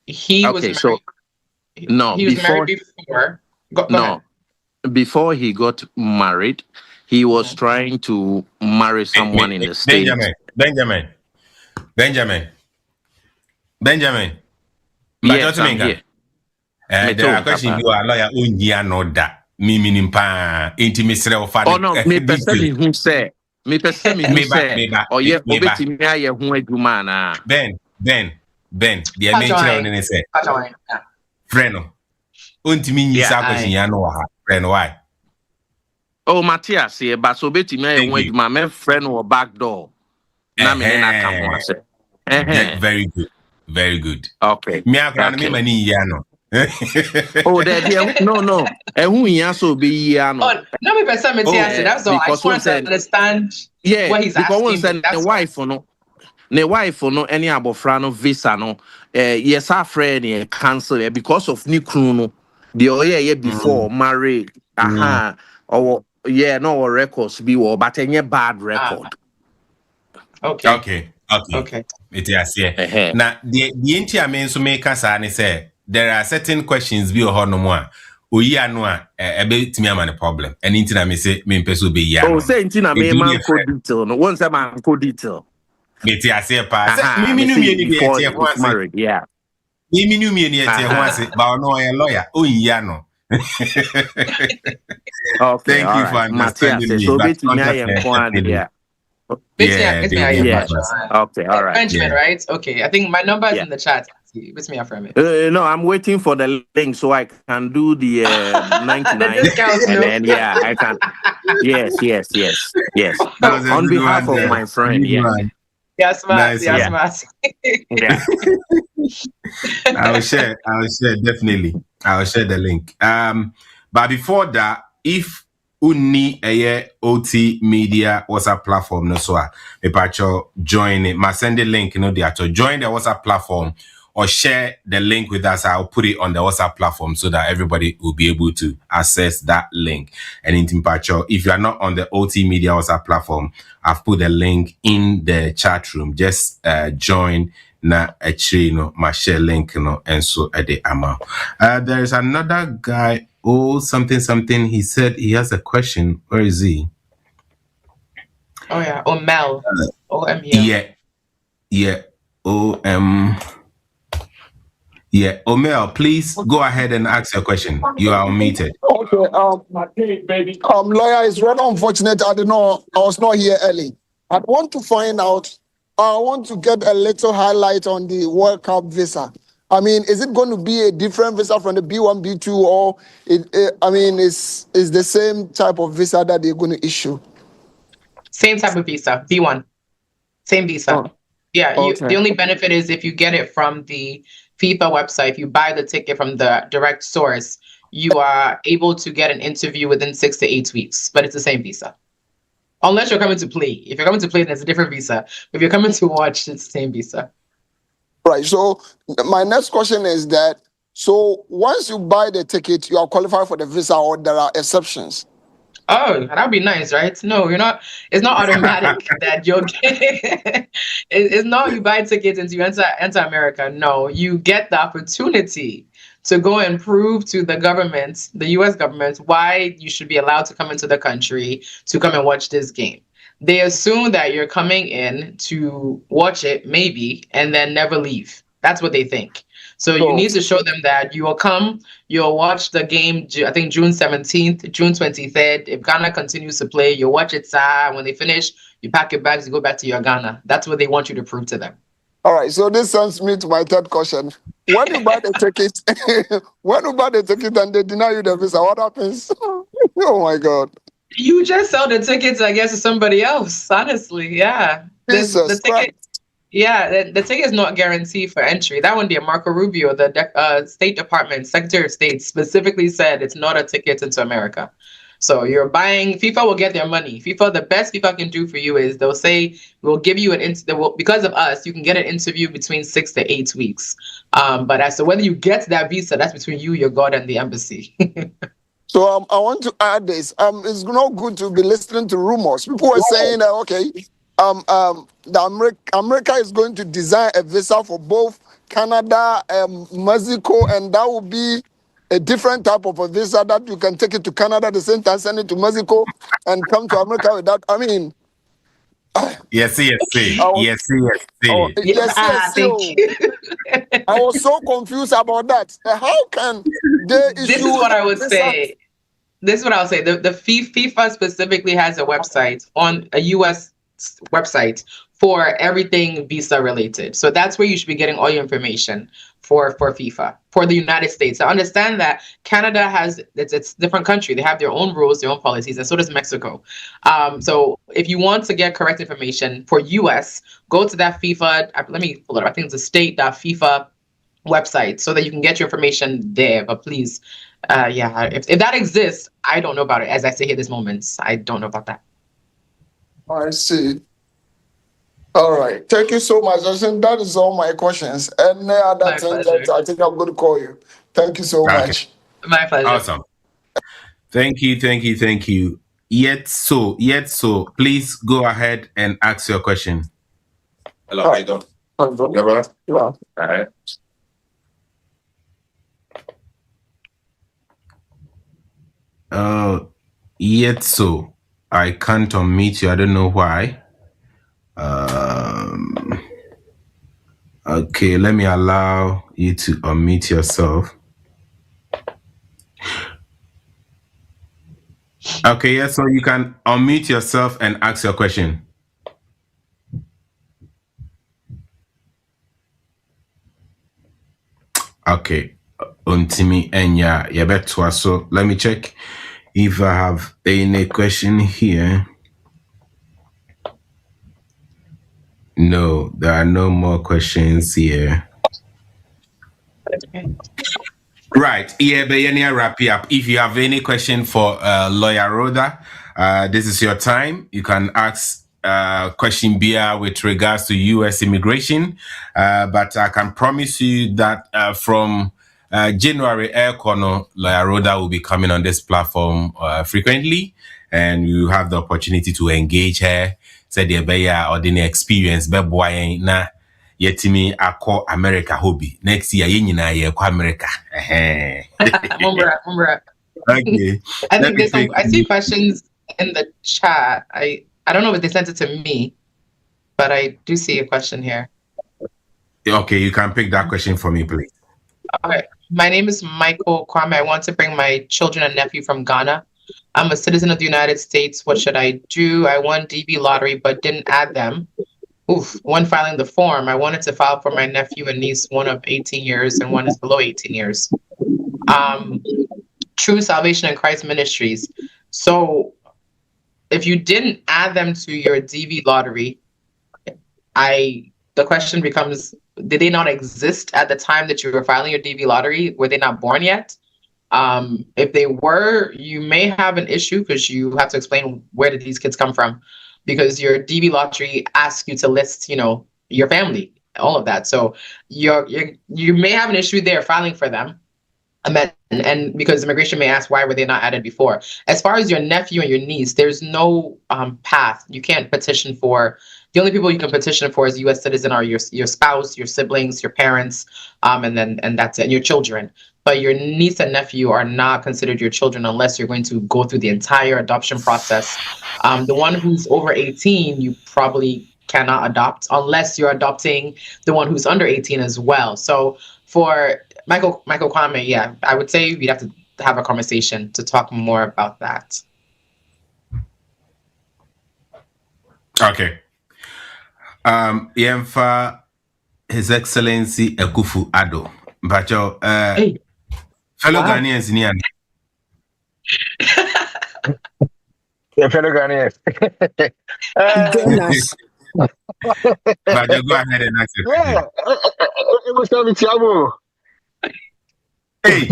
he was married. No, he was married before. Go ahead. Before he got married, he was trying to marry someone in the States. Benjamin. Yes, I'm here. There are questions you are lawyer Ungia no da. Me meaning pa intimacy of father. Oh no, me person who say. Me person who say. Oh yeah, obetimi aye ho adwuma na. Ben. The main say. Friend. Untimi nyisa question ya no ha. Friend why? Oh Matthias, yeah, but so obetimi aye ho adwuma me friend or back door. Na me na come one say. Very good. Okay. Me akra me mani ya no. Oh, there. No. Who he so be ya no. Oh, no, me person me say that's all. I just want to understand what he's asking. The wife no. The wife no any abofra no visa no. Yes, our friend cancel because of ni crew no. The year before married. Or no records be but any bad record. Okay. It is here. Now the intia mean so make us say there are certain questions be or no more. Oyi anu a bit me am problem. And intina me say me person be ya. Oh, say intina me man code detail. No one say man code detail. Me ti ase pa. Me nu me ni be tie ho ase. Yeah. Me nu me ni tie ho ase. Ba no a lawyer. Oyi anu. Okay. Thank you for understanding me. So bit me yeah. Okay, all right. Benjamin, right? Okay, I think my number is in the chat. What's me from it? No, I'm waiting for the link so I can do the 99. The discounts, and then I can. Yes. On behalf of my friend, Yes, nice. Yeah. I will share definitely. I will share the link. But before that, if Uni OT media WhatsApp platform no so me pacho join it. Ma send the link there to join the WhatsApp platform or share the link with us. I'll put it on the WhatsApp platform so that everybody will be able to access that link. And in pacho, if you are not on the OT media WhatsApp platform, I've put the link in the chat room. Just join na ma share link and so at the amount. There is another guy. Oh, something. He said he has a question. Where is he? Oh, yeah. Omel. O-M-E-L. Yeah. O-M. Yeah. Omel, please go ahead and ask your question. You are unmuted. Okay. Lawyer, it's rather unfortunate. I was not here early. I want to find out. I want to get a little highlight on the World Cup visa. I mean, is it going to be a different visa from the B1, B2, or is the same type of visa that they're going to issue? Same type of visa, B1. Same visa. Oh. Yeah, the only benefit is if you get it from the FIFA website, if you buy the ticket from the direct source, you are able to get an interview within 6 to 8 weeks, but it's the same visa. Unless you're coming to play. If you're coming to play, then it's a different visa. If you're coming to watch, it's the same visa. Right. So my next question is that, so once you buy the ticket, you are qualified for the visa, or there are exceptions? Oh, that'd be nice, right? No, you're not. It's not automatic that you'll get. It's not you buy tickets and you enter America. No, you get the opportunity to go and prove to the government, the U.S. government, why you should be allowed to come into the country to come and watch this game. They assume that you're coming in to watch it, maybe, and then never leave. That's what they think. So you need to show them that you will come, you'll watch the game, I think June 17th, June 23rd. If Ghana continues to play, you'll watch it. When they finish, you pack your bags, you go back to your Ghana. That's what they want you to prove to them. All right. So this sends me to my third question. When you buy the ticket, and they deny you the visa, what happens? Oh, my God. You just sell the tickets, I guess, to somebody else. Honestly, yeah. The ticket, the ticket is not guaranteed for entry. That one, Marco Rubio, the State Department, Secretary of State, specifically said it's not a ticket into America. So you're buying. FIFA will get their money. The best FIFA can do for you is they'll say we'll give you because of us, you can get an interview between 6 to 8 weeks. But as to whether you get that visa, that's between you, your God, and the embassy. So I want to add this. It's not good to be listening to rumors. People were saying that America is going to design a visa for both Canada and Mexico, and that will be a different type of a visa that you can take it to Canada, the same time send it to Mexico, and come to America with that. I mean, Yes. Thank you. I was so confused about that. How can they issue? This is what I would say. This is what I'll say. The FIFA specifically has a website on a U.S. website for everything visa related. So that's where you should be getting all your information for FIFA for the United States. I understand that Canada has it's a different country. They have their own rules, their own policies, and so does Mexico. So if you want to get correct information for US, go to that FIFA. Let me pull it up. I think it's a state.fifa website so that you can get your information there. But please, if that exists, I don't know about it. As I say here this moment, I don't know about that. I see. All right. Thank you so much. I think that is all my questions. And other things that I think I'm going to call you. Thank you so much. My pleasure. Awesome. Thank you. Yet so, please go ahead and ask your question. Hello, how you doing? Yeah. All right. Yet so, I can't unmute you. I don't know why. Okay, let me allow you to unmute yourself. Okay, yes, so you can unmute yourself and ask your question. Okay, Untimi Enya Yabetwa. So let me check if I have any question here. No, there are no more questions here. Right. Yeah, but yeah, wrap it up. If you have any question for Lawyer Rhoda, this is your time. You can ask question BR with regards to U.S. immigration. But I can promise you that from January, Lawyer Rhoda will be coming on this platform frequently, and you have the opportunity to engage her. Said the beya or the experience be boy na yetimi akọ America hobby next year yenyina ye kwa America. Okay. I think I see questions in the chat. I don't know if they sent it to me, but I do see a question here. Okay, you can pick that question for me, please. Okay. My name is Michael Kwame. I want to bring my children and nephew from Ghana. I'm a citizen of the United States. What should I do? I won DB lottery, but didn't add them. When filing the form, I wanted to file for my nephew and niece, one of 18 years and one is below 18 years. True Salvation in Christ Ministries. So if you didn't add them to your DB lottery, the question becomes, did they not exist at the time that you were filing your DB lottery? Were they not born yet? If they were, you may have an issue because you have to explain where did these kids come from, because your DB lottery asks you to list, your family, all of that. So you may have an issue there filing for them, and because immigration may ask why were they not added before. As far as your nephew and your niece, there's no path. You can't petition for. The only people you can petition for as a U.S. citizen are your spouse, your siblings, your parents, and that's it, and your children. But your niece and nephew are not considered your children unless you're going to go through the entire adoption process. The one who's over 18, you probably cannot adopt unless you're adopting the one who's under 18 as well. So for Michael Kwame, yeah, I would say we'd have to have a conversation to talk more about that. Okay. Yemfa His Excellency Ekufu Addo. But hey. Fellow Ghanaians, Nian. Yeah, fellow Ghanaians. But go ahead and ask your question. It was coming to Hey,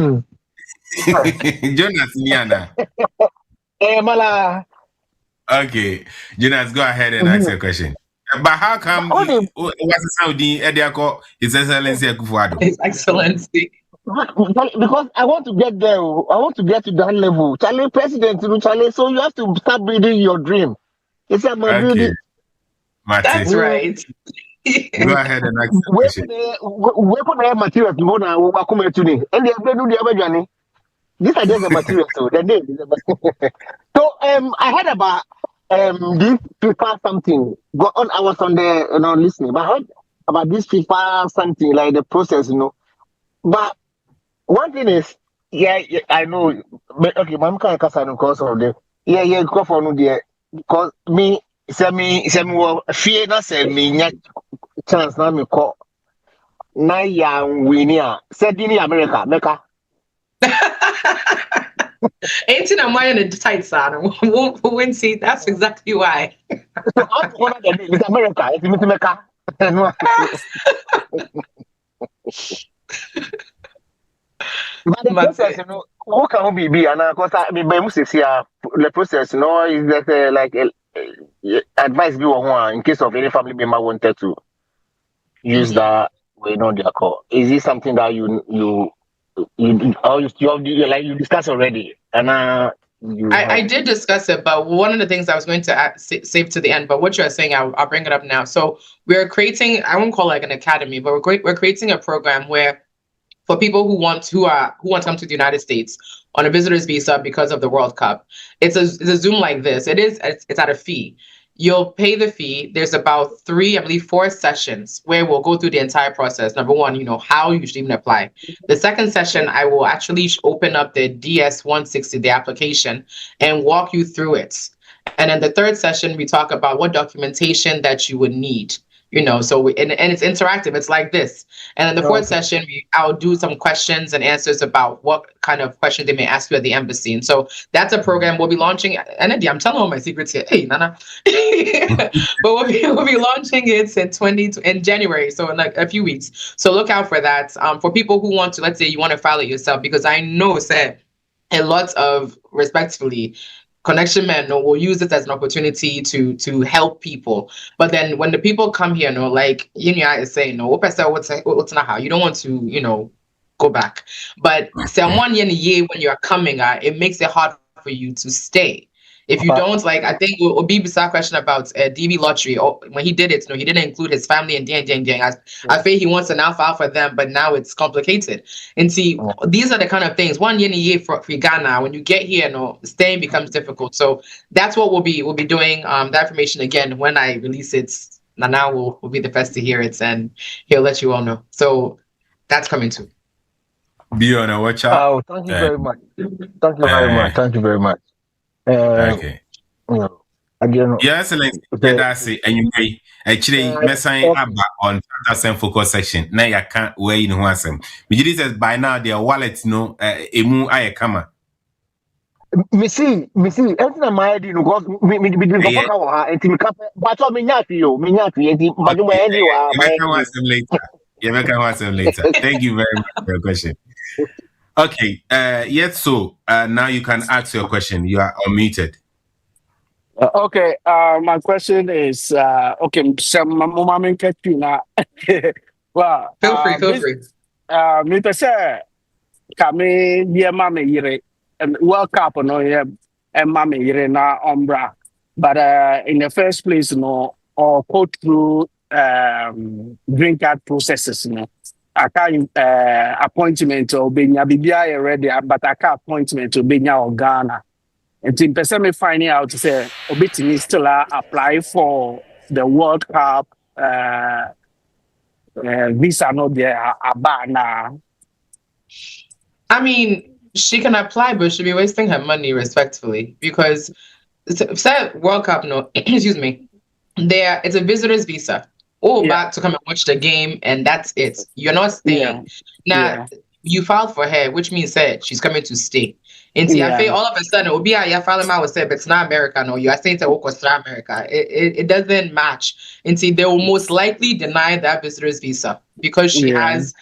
Jonas Niana. Hey, Mala. Okay, Jonas, go ahead and ask your question. But how come what's Saudi Ediako His Excellency Ekufu Addo? His Excellency. Because I want to get there. I want to get to that level. Charlie, president, Charlie. So you have to start building your dream. It's like my building. That's right. Go ahead and ask the question. Where put the material to go now? We're coming to me. And they do the other journey. These are just the materials, so the name is the So I heard about this FIFA something. I was on the listening, but I heard about this FIFA something like the process, But one thing is, I know. But okay, mom can't cast because of the go for no there because me will fear not say me chance na me call na ya winia said in America meka. Ain't in a mind in the tight side. Won't see. That's exactly why. So how to honor the name? It's America. It's Meka. But the process, who can be and of course I mean by the process, is that like advice be one in case of any family member wanted to use that way on their call. Is this something that you discussed already? And I did discuss it, but one of the things I was going to save to the end, but what you're saying, I'll bring it up now. So we're creating, I won't call it like an academy, but we're creating a program where for people who want to come to the United States on a visitor's visa because of the World Cup, it's a Zoom like this. It's at a fee. You'll pay the fee. There's about 4 sessions where we'll go through the entire process. Number one, how you should even apply. The second session, I will actually open up the DS-160, the application, and walk you through it. And then the third session, we talk about what documentation that you would need. So and it's interactive. It's like this. And in the fourth session, I'll do some questions and answers about what kind of questions they may ask you at the embassy. And so that's a program we'll be launching. And I'm telling all my secrets here. Hey, Nana. But we'll be launching it in January. So in like a few weeks. So look out for that. For people who want to, let's say you want to file it yourself, because I know that a lot of, respectfully, connection men will use it as an opportunity to help people. But then when the people come here, like Yinya is saying, what's not how you don't want to, go back. But someone in a year when you're coming, it makes it hard for you to stay. If you don't, like, I think we'll be beside question about DB lottery. Or when he did it, he didn't include his family and I feel he wants to now file for them, but now it's complicated. And see, these are the kind of things. 1 year for Ghana, when you get here, staying becomes difficult. So that's what we'll be doing. That information again when I release it. Nana will be the first to hear it, and he'll let you all know. So that's coming too. Be on a watch out. Oh, thank you very much. Thank you very much. Thank you very much. Okay. Again, yes, that's it. And you may actually messing up on that focus section. Now you can't wear in one sem. But says by now their wallet emu aye kama. Me see. Everything my ID because me didn't go ha. Enti me kape. But me nyati enti. But you may You may come once later. Thank you very much for your question. Okay. Yes. So now you can ask your question. You are unmuted. Okay. My question is okay. Some moment well, feel free. Me say, kami dia mame yire World Cup no yeah, and mame yire na umbra. But in the first place, or go through green card processes, I can't appointment or benya BBI ready, but I can't appointment to benya or Ghana. And in person me finding out to say obitini still apply for the World Cup visa no there now. I mean, she can apply, but she'll be wasting her money respectfully, because say World Cup excuse me, it's a visitor's visa. Back to come and watch the game, and that's it. You're not staying. Now, you filed for her, which means that she's coming to stay. And see, I feel all of a sudden, you're filing out with but it's not America, no. You are saying to America. It doesn't match. And see, they will most likely deny that visitor's visa because she has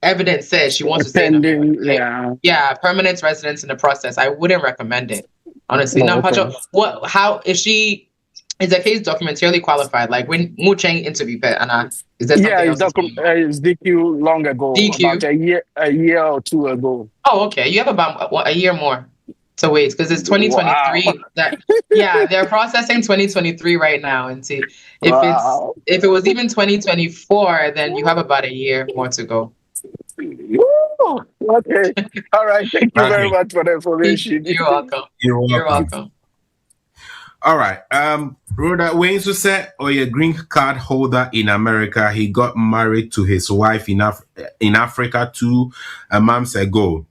evidence says she wants to stay in America. Permanent residence in the process. I wouldn't recommend it, honestly. Now, Pacho, how is she? Is the case documentarily qualified? Like when Mu Cheng interviewed Anna, is that something it's DQ long ago. DQ? About a year or two ago. Oh, okay. You have about a year more to wait because it's 2023. Wow. They're processing 2023 right now, and see if it was even 2024, then you have about a year more to go. Okay. All right. Thank you very Okay. much for the information. You're welcome. You're You're welcome. welcome. All right. Rhoda, when you said, or a green card holder in America, he got married to his wife in Africa 2 months ago.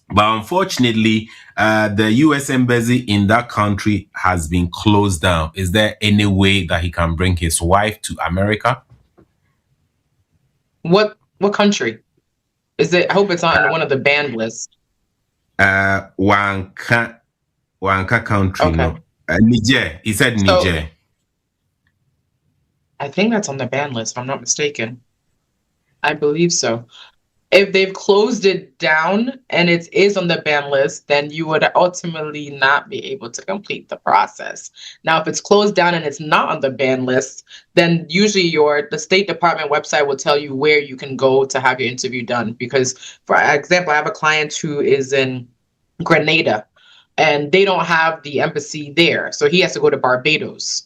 But unfortunately, the U.S. embassy in that country has been closed down. Is there any way that he can bring his wife to America? What country? Is it? I hope it's on one of the banned lists. Wanka country, Okay. no. Niger. He said Niger. I think that's on the ban list, if I'm not mistaken. I believe so. If they've closed it down and it is on the ban list, then you would ultimately not be able to complete the process. Now, if it's closed down and it's not on the ban list, then usually the State Department website will tell you where you can go to have your interview done. Because, for example, I have a client who is in Grenada, and they don't have the embassy there. So he has to go to Barbados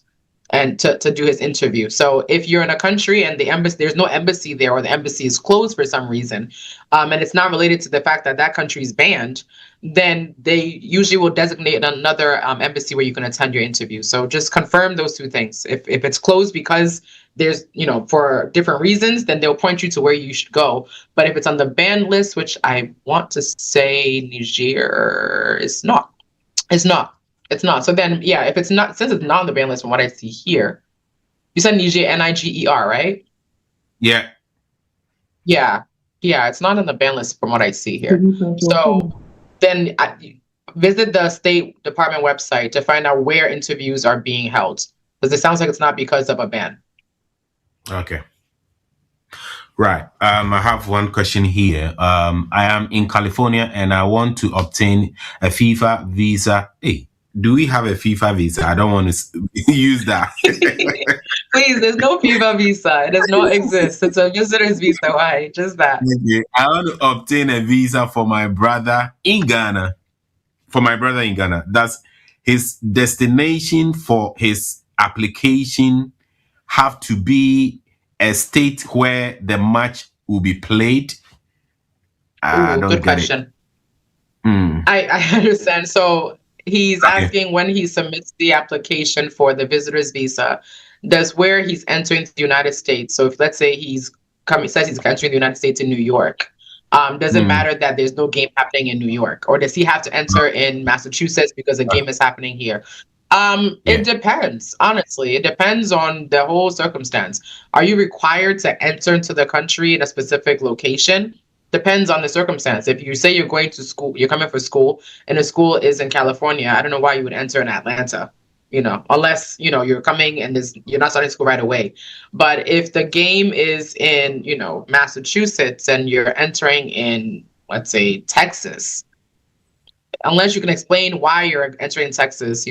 and to do his interview. So if you're in a country and there's no embassy there, or the embassy is closed for some reason, and it's not related to the fact that that country is banned, then they usually will designate another embassy where you can attend your interview. So just confirm those two things. If it's closed because there's, for different reasons, then they'll point you to where you should go. But if it's on the banned list, which I want to say Niger is not. It's not. It's not. So then, yeah, if it's not, since it's not on the ban list from what I see here, you said Niger, Niger, right? Yeah. Yeah. Yeah, it's not on the ban list from what I see here. So then visit the State Department website to find out where interviews are being held. Because it sounds like it's not because of a ban. Okay. Right. I have one question here. I am in California and I want to obtain a FIFA visa. Hey, do we have a FIFA visa? I don't want to use that. Please, there's no FIFA visa. It does not exist. It's a visitor's visa. Why? Just that. Okay. I want to obtain a visa for my brother in Ghana. That's his destination for his application have to be a state where the match will be played. Good question. I understand. So he's asking when he submits the application for the visitor's visa, does where he's entering the United States. So if let's say says he's entering the United States in New York, does it matter that there's no game happening in New York? Or does he have to enter in Massachusetts because a game is happening here? It depends, honestly. It depends on the whole circumstance. Are you required to enter into the country in a specific location? Depends on the circumstance. If you say you're going to school, you're coming for school, and the school is in California, I don't know why you would enter in Atlanta, unless, you're coming and you're not starting school right away. But if the game is in, Massachusetts and you're entering in, let's say, Texas, unless you can explain why you're entering Texas,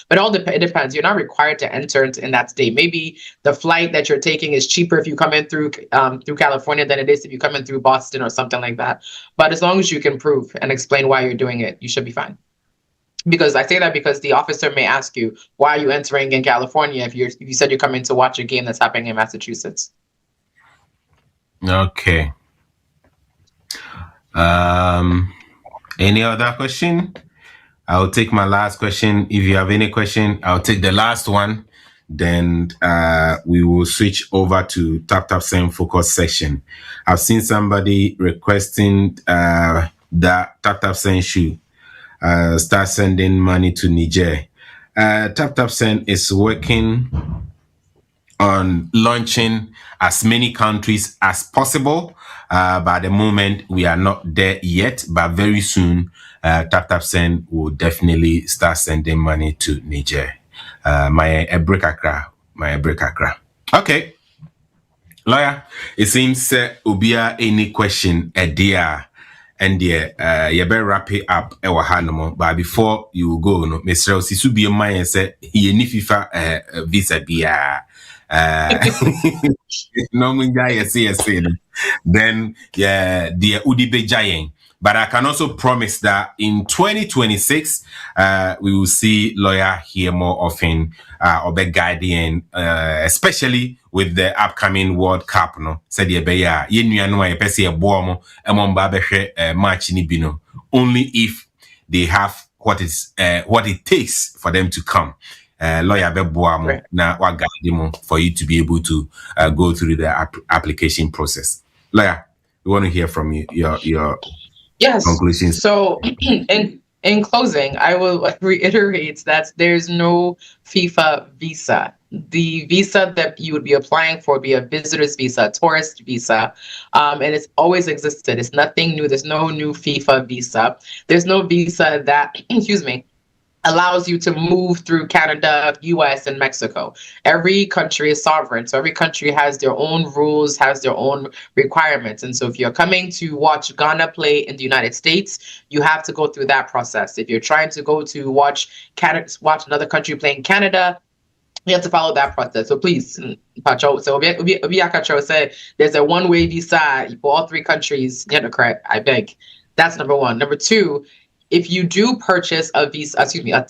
but it depends. You're not required to enter in that state. Maybe the flight that you're taking is cheaper if you come in through California than it is if you come in through Boston or something like that. But as long as you can prove and explain why you're doing it, you should be fine. Because I say that because the officer may ask you, why are you entering in California if you said you're coming to watch a game that's happening in Massachusetts? Okay. Any other question? I'll take my last question. If you have any question, I'll take the last one. Then we will switch over to TAPTAP Send Focus section. I've seen somebody requesting that TAPTAP Send should start sending money to Niger. TAPTAP Send is working on launching as many countries as possible. But at the moment, we are not there yet. But very soon, TAPTAP Send will definitely start sending money to Niger. My Ebrekakra. Okay. Lawyer, it seems Ubia any question a dear. And yeah, you better wrap it up. But before you go, no, Mr. Sisu be a man and say, he any FIFA visa be no guy say then yeah the Udibe Giant. But I can also promise that in 2026, we will see lawyer here more often, or be guiding, especially with the upcoming World Cup. No, said ye be ya ye nuanu a ye pese ye bomo emomba behwe match ni bino. Only if they have what it takes for them to come. Lawyer be boamo na wa guide mo for you to be able to go through the application process. Lawyer, we want to hear from you your Yes. conclusions. So in closing, I will reiterate that there's no FIFA visa. The visa that you would be applying for would be a visitor's visa, a tourist visa, and it's always existed. It's nothing new. There's no new FIFA visa. There's no visa that, excuse me, allows you to move through Canada, US, and Mexico. Every country is sovereign. So every country has their own rules, has their own requirements. And so if you're coming to watch Ghana play in the United States, you have to go through that process. If you're trying to go to watch another country play in Canada, you have to follow that process. So please, Pacho, so say there's a one-way visa for all three countries. Get it correct, I beg. That's number one. Number two, if you do purchase a FIFA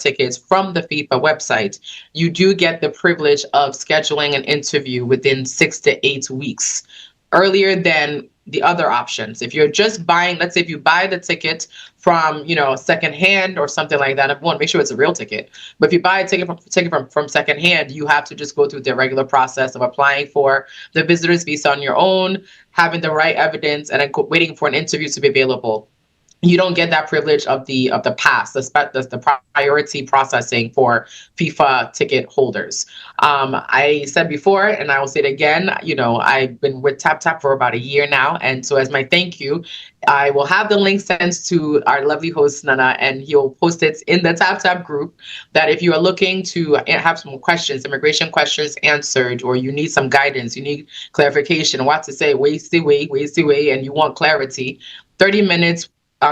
ticket from the FIFA website, you do get the privilege of scheduling an interview within 6 to 8 weeks, earlier than the other options. If you're just buying, let's say if you buy the ticket from, secondhand or something like that, one, make sure it's a real ticket. But if you buy a ticket from secondhand, you have to just go through the regular process of applying for the visitor's visa on your own, having the right evidence, and then waiting for an interview to be available. You don't get that privilege of the pass, the priority processing for FIFA ticket holders. I said before, and I will say it again, I've been with TAPTAP for about a year now. And so as my thank you, I will have the link sent to our lovely host, Nana, and he'll post it in the TAPTAP group, that if you are looking to have some questions, immigration questions answered, or you need some guidance, you need clarification, what to say, ways the way, and you want clarity, 30 minutes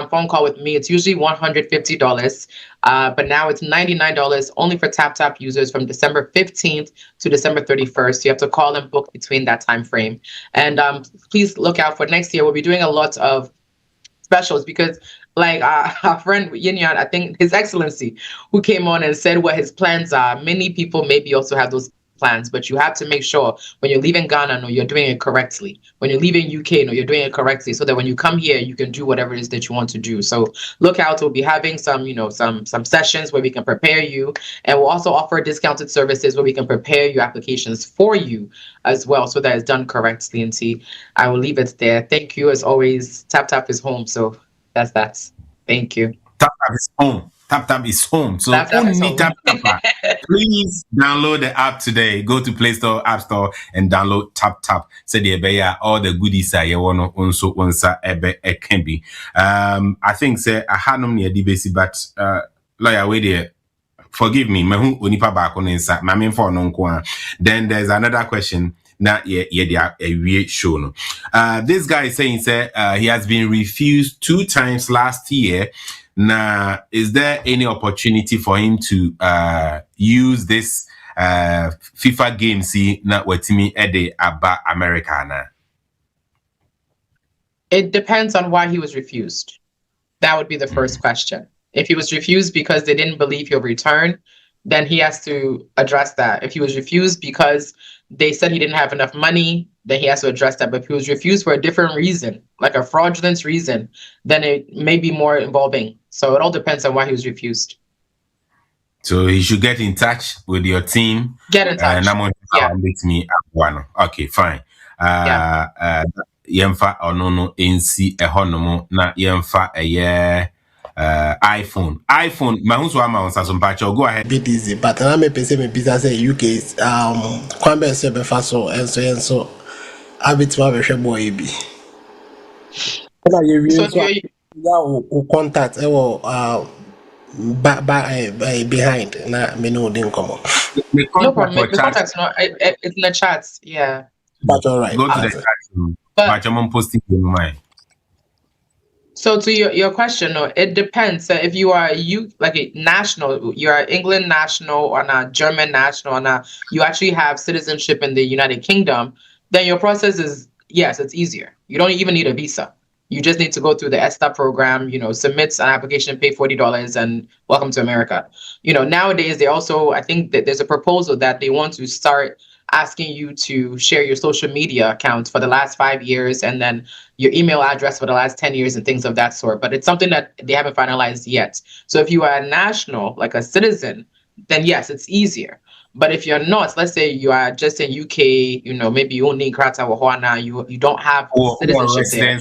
phone call with me. It's usually $150, but now it's $99 only for TAPTAP users from December 15th to December 31st. You have to call and book between that time frame. And please look out for next year. We'll be doing a lot of specials because, like our friend Yinyan, I think His Excellency, who came on and said what his plans are. Many people maybe also have those plans, but you have to make sure when you're leaving Ghana, you're doing it correctly. When you're leaving UK, you're doing it correctly, so that when you come here, you can do whatever it is that you want to do. So look out. We'll be having some, some sessions where we can prepare you, and we'll also offer discounted services where we can prepare your applications for you as well, so that it's done correctly. And see, I will leave it there. Thank you as always. TAPTAP is home, so that's that. Thank you. TAPTAP is home. TAPTAP is home. So only TAPTAP. Please download the app today. Go to Play Store, App Store, and download TAPTAP. So the all the goodies are you want also it can be. I think say I had no near DBC, but lawyer way there. Forgive me, mehu onipa ba ko nsa ma me for no nko. Then there's another question. Na a show no. This guy is saying he has been refused 2 times last year. Now, is there any opportunity for him to use this FIFA game? See, not what me ede about America now. It depends on why he was refused. That would be the first question. If he was refused because they didn't believe he'll return, then he has to address that. If he was refused because they said he didn't have enough money, then he has to address that. But if he was refused for a different reason, like a fraudulent reason, then it may be more involving. So it all depends on why he was refused. So he should get in touch with your team. Get in touch. With me one. Okay, fine. Yemfa onono NC ehonomo na yemfa iPhone. Mahunsu ama on Sasumpacho. Go ahead. Bit easy, but I may say say UK is Kwame Sebe Faso and so I bit my boy be. So contact behind na me no didn't come on. No problem. The contact's not it's in the chats, yeah. But all right. Go to the chat room. But I'm posting in mind. So to your question, it depends. If you are like a national, you are England national or a German national, and you actually have citizenship in the United Kingdom, then your process is, yes, it's easier. You don't even need a visa. You just need to go through the ESTA program, submit an application, pay $40, and welcome to America. Nowadays, they also, I think that there's a proposal that they want to start asking you to share your social media accounts for the last 5 years and then your email address for the last 10 years and things of that sort. But it's something that they haven't finalized yet. So if you are a national, like a citizen, then yes, it's easier. But if you're not, let's say you are just in UK, maybe you only Krata Wahwana, you don't have citizenship there.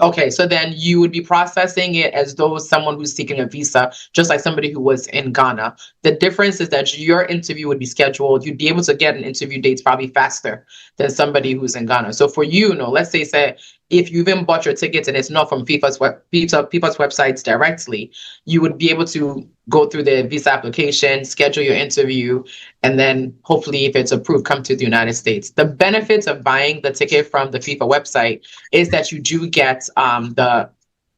Okay, so then you would be processing it as though someone who's seeking a visa, just like somebody who was in Ghana. The difference is that your interview would be scheduled. You'd be able to get an interview date probably faster than somebody who's in Ghana. So for you, let's say if you even bought your tickets and it's not from FIFA's websites directly, you would be able to go through the visa application, schedule your interview, and then hopefully, if it's approved, come to the United States. The benefits of buying the ticket from the FIFA website is that you do get the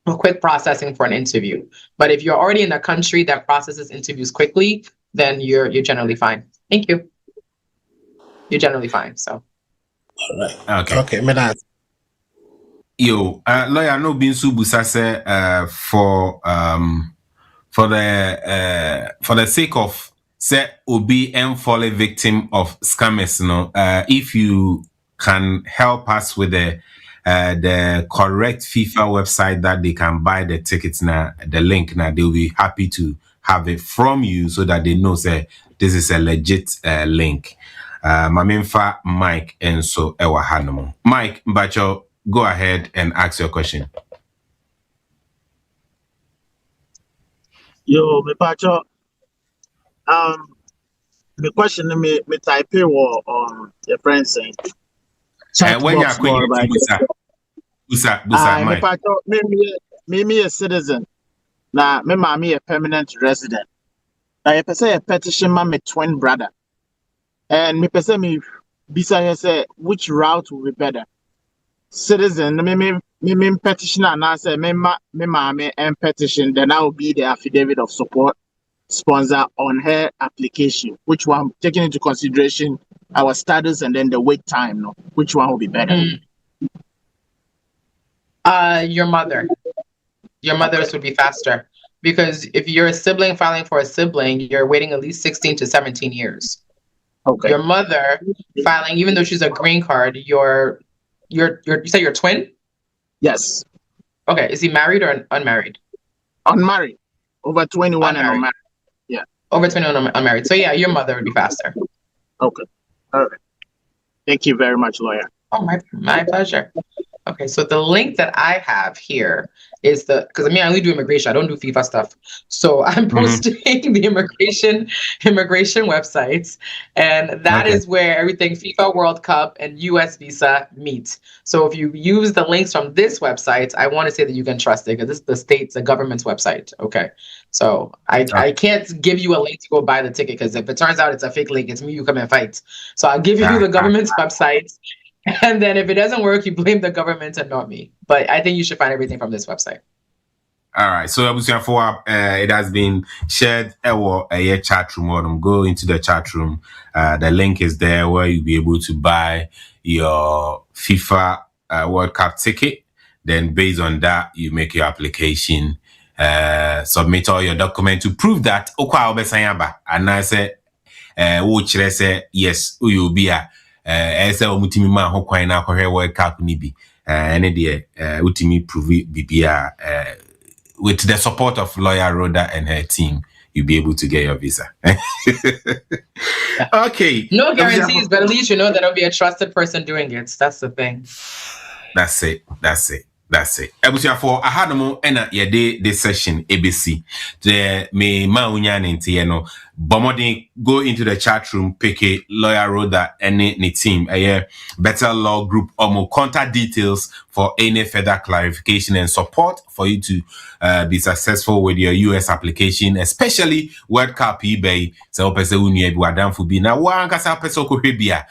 quick processing for an interview. But if you're already in a country that processes interviews quickly, then you're generally fine. Thank you. You're generally fine. So. All right. Okay. Medas. Yo, lawyer no bin su busase for the sake of say obi and fall a victim of scammers, if you can help us with the correct FIFA website that they can buy the tickets now, the link now, they'll be happy to have it from you so that they know say this is a legit link. Mamimfa Mike and so ewa hanomo. Mike Mbacho, go ahead and ask your question. Yo, me Pacho. The question me type here on your friend saying. When you're going Busa, Mike. Me Pacho, me a citizen. Now, me mommy a permanent resident. Now, if I say a petition, my twin brother, and me say me bisa say which route will be better. Citizen, me petition and I say me mommy and petition, then I will be the affidavit of support sponsor on her application. Which one, taking into consideration our status and then the wait time, which one will be better? Your mother. Your mother's would be faster because if you're a sibling filing for a sibling, you're waiting at least 16 to 17 years. Okay. Your mother filing, even though she's a green card, you say you're twin? Yes. Okay. Is he married or unmarried? Unmarried. Over 21 and unmarried. Yeah. Over 21 and unmarried. So yeah, your mother would be faster. Okay. All right. Thank you very much, lawyer. Oh, my pleasure. Okay, so the link that I have here is because I only do immigration. I don't do FIFA stuff. So I'm posting the immigration websites, and that is where everything FIFA World Cup and US visa meet. So if you use the links from this website, I want to say that you can trust it because this is the government's website. Okay, so I can't give you a link to go buy the ticket because if it turns out it's a fake link, it's me you come and fight. So I'll give you the government's website. And then if it doesn't work, you blame the government and not me. But I think you should find everything from this website. All right. So it has been shared a chat room. Go into the chat room. The link is there where you'll be able to buy your FIFA World Cup ticket. Then based on that, you make your application, submit all your documents to prove that and I say yes, you'll be ese omutimi ma ho kwan na akɔhwɛ World Cup ni bi ene de utimi prove bibia with the support of lawyer Rhoda and her team you'll be able to get your visa. Okay, no guarantees, but at least you know that I'll be a trusted person doing it. That's the thing. That's it. Ebusia for ahadamo ena yede this session ABC. The me ma unya nti no bomodin go into the chat room, pick a lawyer Rhoda and ni team Better Law Group or contact details for any further clarification and support for you to be successful with your US application, especially World Cup eBay. So person who need wadam for be now one kasa person ko hwebia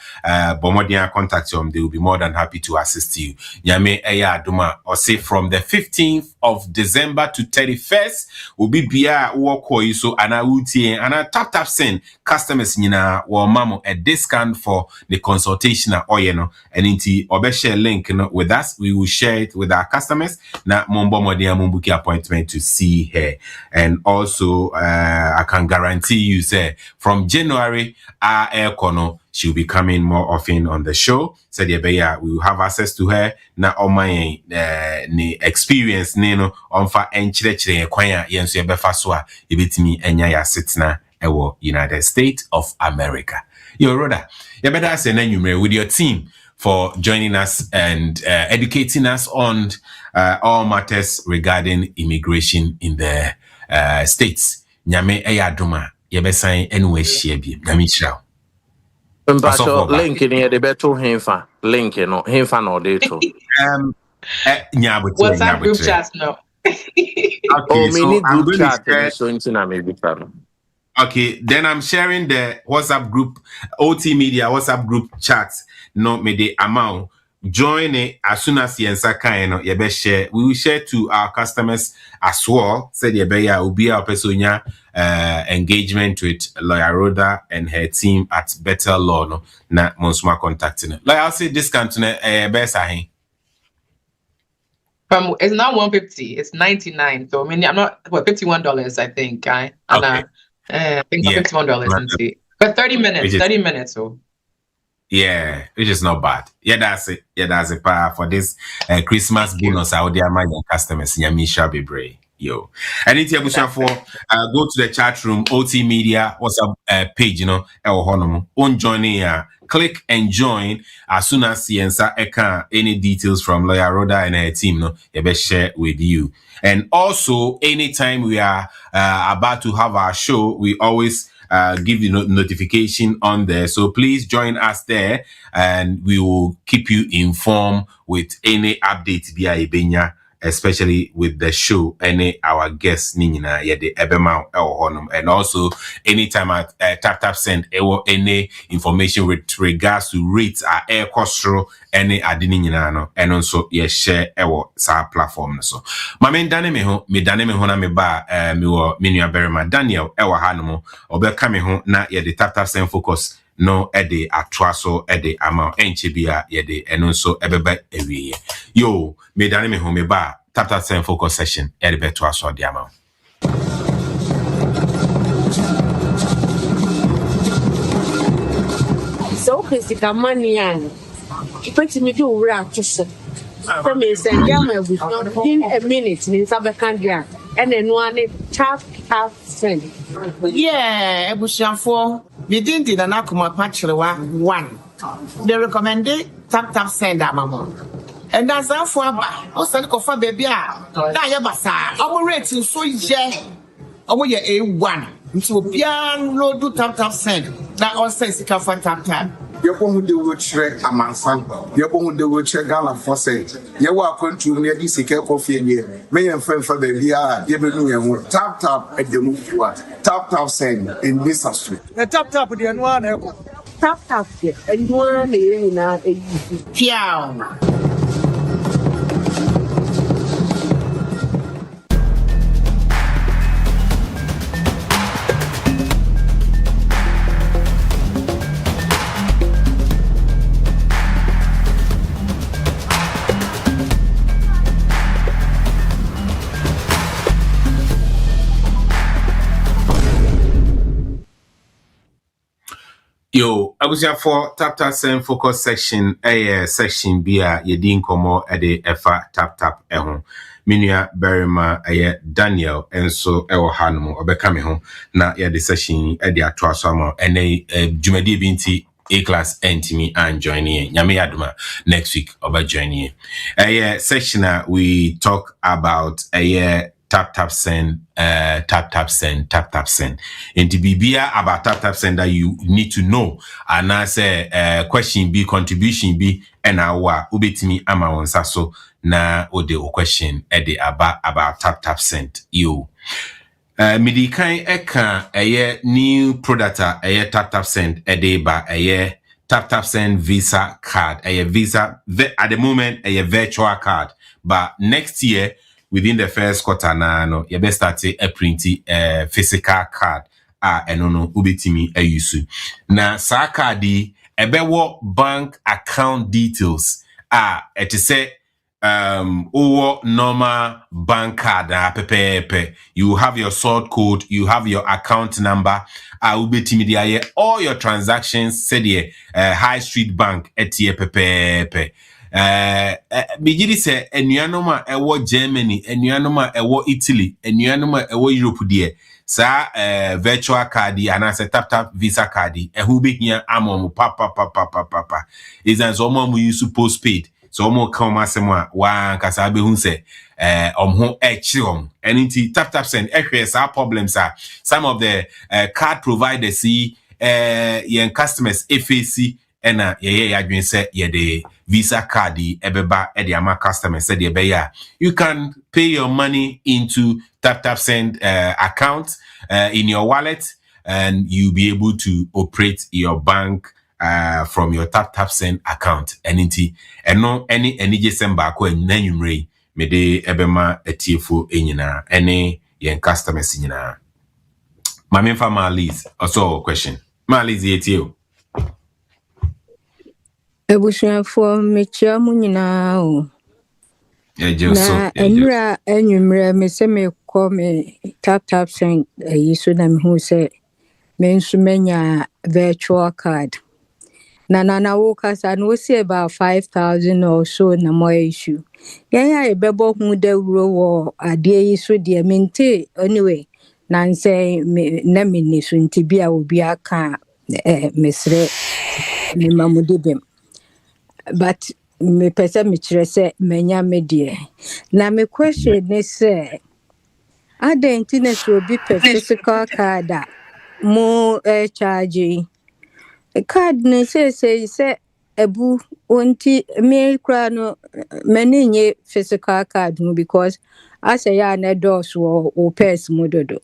bomodin contact them, they will be more than happy to assist you. Nyame eya aduma or say from the 15th of December to 31st will be bia wo so ana utie ana TAPTAP send customers nyina wo mamo a discount for the consultation or no and inti obe share link no with us. We will share it with our customers na mombo modia mumbuki appointment to see her. And also I can guarantee you say from January our aircono she'll be coming more often on the show. Said we will have access to her na my ni experience neno onfa enchire kwanya yenso yebefa so a ebetimi enya ya sitna ewo United States of America. Yo Rhoda, you better say na with your team for joining us and educating us on all matters regarding immigration in the states. Nyame eyaduma yebesan anyway share bi nyame chira. Mpacho link ni de beto henfa link no henfa no de to WhatsApp group chat no. Okay, so mini group chat so intina maybe plan. Okay, then I'm sharing the WhatsApp group, OT Media WhatsApp group chat. No, me the amount. Join it as soon as you know, share. We will share to our customers as well. Said will be our personal engagement with Lawyer Rhoda and her team at Better Law. No, na monsuma contacting. Like I'll say discount to best From it's not 150, it's 99. So I mean I'm not $51, I think. I think $51 and see. But 30 minutes, 30 minutes so. Yeah, which is not bad. Yeah, that's it. Yeah, that's it. For this Christmas bonus, I would my customers. Nyamisha be brave. Yo. And it's for go to the chat room, OT Media, WhatsApp page, you know, on joining click and join as soon as you answer any details from Lawyer Rhoda and her team, no, share with you. And also, anytime we are about to have our show, we always give you notification on there. So please join us there and we will keep you informed with any updates via Ibenya, especially with the show, any our guests, Nina, the Ebema, and also anytime at TAPTAP send any information with regards to rates at air costro, any adinino, and also share our platform. So, my main dynamic, me hona me ba, me berima Daniel, our hanomo, or be coming home, na the TAPTAP send focus. No ede atwaso ede amount enchibia yede and also ebebe ewie yo me dane me home ba TAPTAP send focus session ede betwaso the amount so physical money and put me do rap just for me send in a minute in Sabakandia and then one tap send. Yeah, Ebushanfo. Within the Nanakuma Pachlewa 1. They recommended TAPTAP send that mama. And that's how for also for baby. Now you basa. Our rating so yeah. Our year A1. So pian load do TAPTAP send. That all says you can for TAPTAP. Yɛkɔ de wo kyerɛ amansan yɛkɔ de wo kyerɛ Ghana fɔsɛ yɛwɔ akwantu ne yɛde sika kɔfie nie meyɛ mfɛmfa baabi a yɛbɛnu yɛn ho TAPTAP ɛdɛmu fiwa TAPTAP send in this aspect the TAPTAP deɛ no ana ɛkɔ TAPTAP deɛ ɛno ara na yɛn nyinaa ɛyi piao. Yo, I was here for TAPTAP send focus section, section be a yedin komo ede efa TAPTAP ehon. Minua berima Daniel and so ewo hanmo obeka me ho na ye the session ede atwa so ama ene jumadi binti A-class entimi and joining Nyame Aduma next week over joining. Section we talk about TAPTAP send, TAPTAP send, TAPTAP send. And to be about TAPTAP send that you need to know. And I say question be contribution be and our ubetimi ama onsaso na ode o question ede about TAPTAP send you. Midi kan eka new product TAPTAP send ede ba TAPTAP send Visa card Visa at the moment virtual card, but next year within the first quarter na no you best start a printy physical card eno no ubetimi ayusu na sa card ebewo bank account details it say or normal bank card pepe. You have your sort code, you have your account number, ubetimi all your transactions said high street bank etie pepe. Bigidi se enuanom a ewo Germany, enuanom a ewo Italy, enuanom a ewo Europe die sa virtual card anase TAPTAP visa card ehu be hia amom papa is an so mo use postpaid so mo come asem a wa nkasa be hu se ho echiom anything TAPTAP send sa problems are some of the card providers see yen customers FAC ena ye adwen se ye de visa card ebeba e de ama customers said you can pay your money into TAPTAP send account in your wallet and you'll be able to operate your bank from your TAPTAP send account and no any jesem ba ko enanwumre me de ebema etiefo enyina ene yen customers nyina mame fa Marlies also question Marlies etio Ebusuafo mekyia mu nyinaa o. Na emra enwumre me se me kɔ me TAPTAP send so na me hu se me nso manya virtual card. Na wo kasa no see about 5,000 or so na mo issue. Yan ebebo hu da wuro wo ade yi so de mente anyway na nse na me ni so ntibia obi aka mesre me mamudibem. But me pese me kire se menya me de na me question ne se identity so bi per physical card mo charge card ne say ebu onti me kra no many nye physical card no because as ya na dos wo pers mododo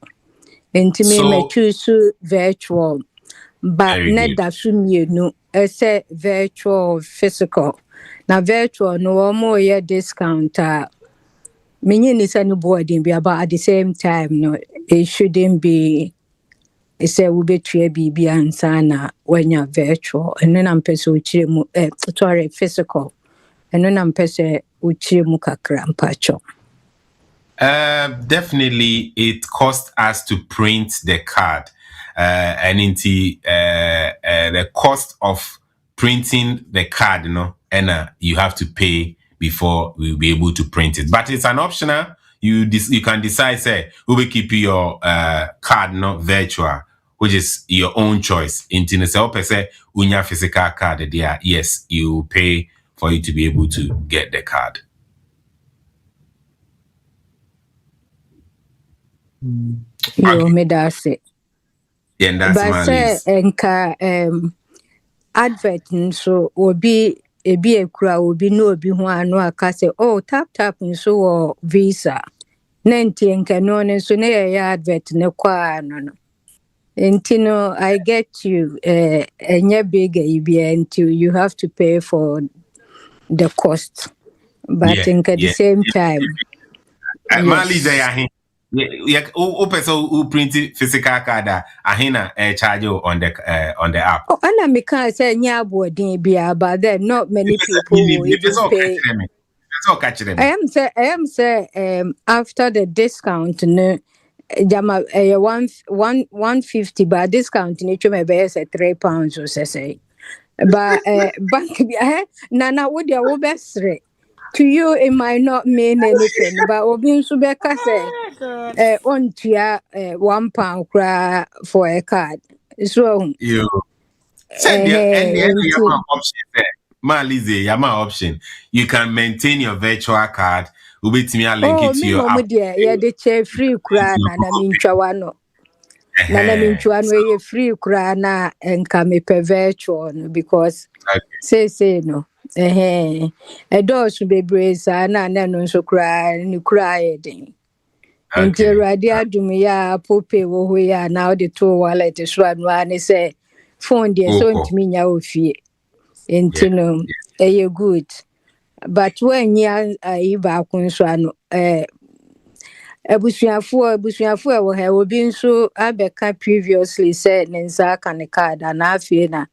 enti me choose virtual but net da so mienu ese virtual physical na virtual no more ye discount many ni sanu boarding be about at the same time no it shouldn't be say we betwe bibi ansana when you virtual and then am pese uchire mu sorry physical and then am pese uchire mu kakra mpacho. Definitely it costs us to print the card and the cost of printing the card and you have to pay before we'll be able to print it, but it's an optional. You can decide say we will keep your card virtual, which is your own choice. Into say unya physical card there, yes, you pay for you to be able to get the card. Yo me that's it. Yeah, that's my list. Enka advert so obi ebi ekura obi no obi ho ano aka say oh TAPTAP nso wo visa na nti enka no nso na ya advert ne kwa no enti no I get you enye big until you have to pay for the cost but at the same time Mali they print physical card ahina charge you on the app. Oh, and I can't say nyabodin bia but then not many people will even pay. I am say after the discount no jama 150 but discount ni chome be say £3 or say but bank na wo dia wo besre to you it might not mean anything but obi nso be ka say on tia £1 kra for a card so you send your option there. Malize yama option. You can maintain your virtual card. Ubetimi link it to your app. Yeah, the chair free kra na mintwa no. Na mintwa no ye free kra na enka me per virtual no because say no. E do so bebre sa na no so kra ni kra e den. Nti Awurade adum ya pope wo ho ya na the to wallet so anwa say phone there so ntimi nya ofie. Enti no good. But when you are back so Abusuafo e wo ha obi nso abeka previously say ne nsa aka ne card and afie na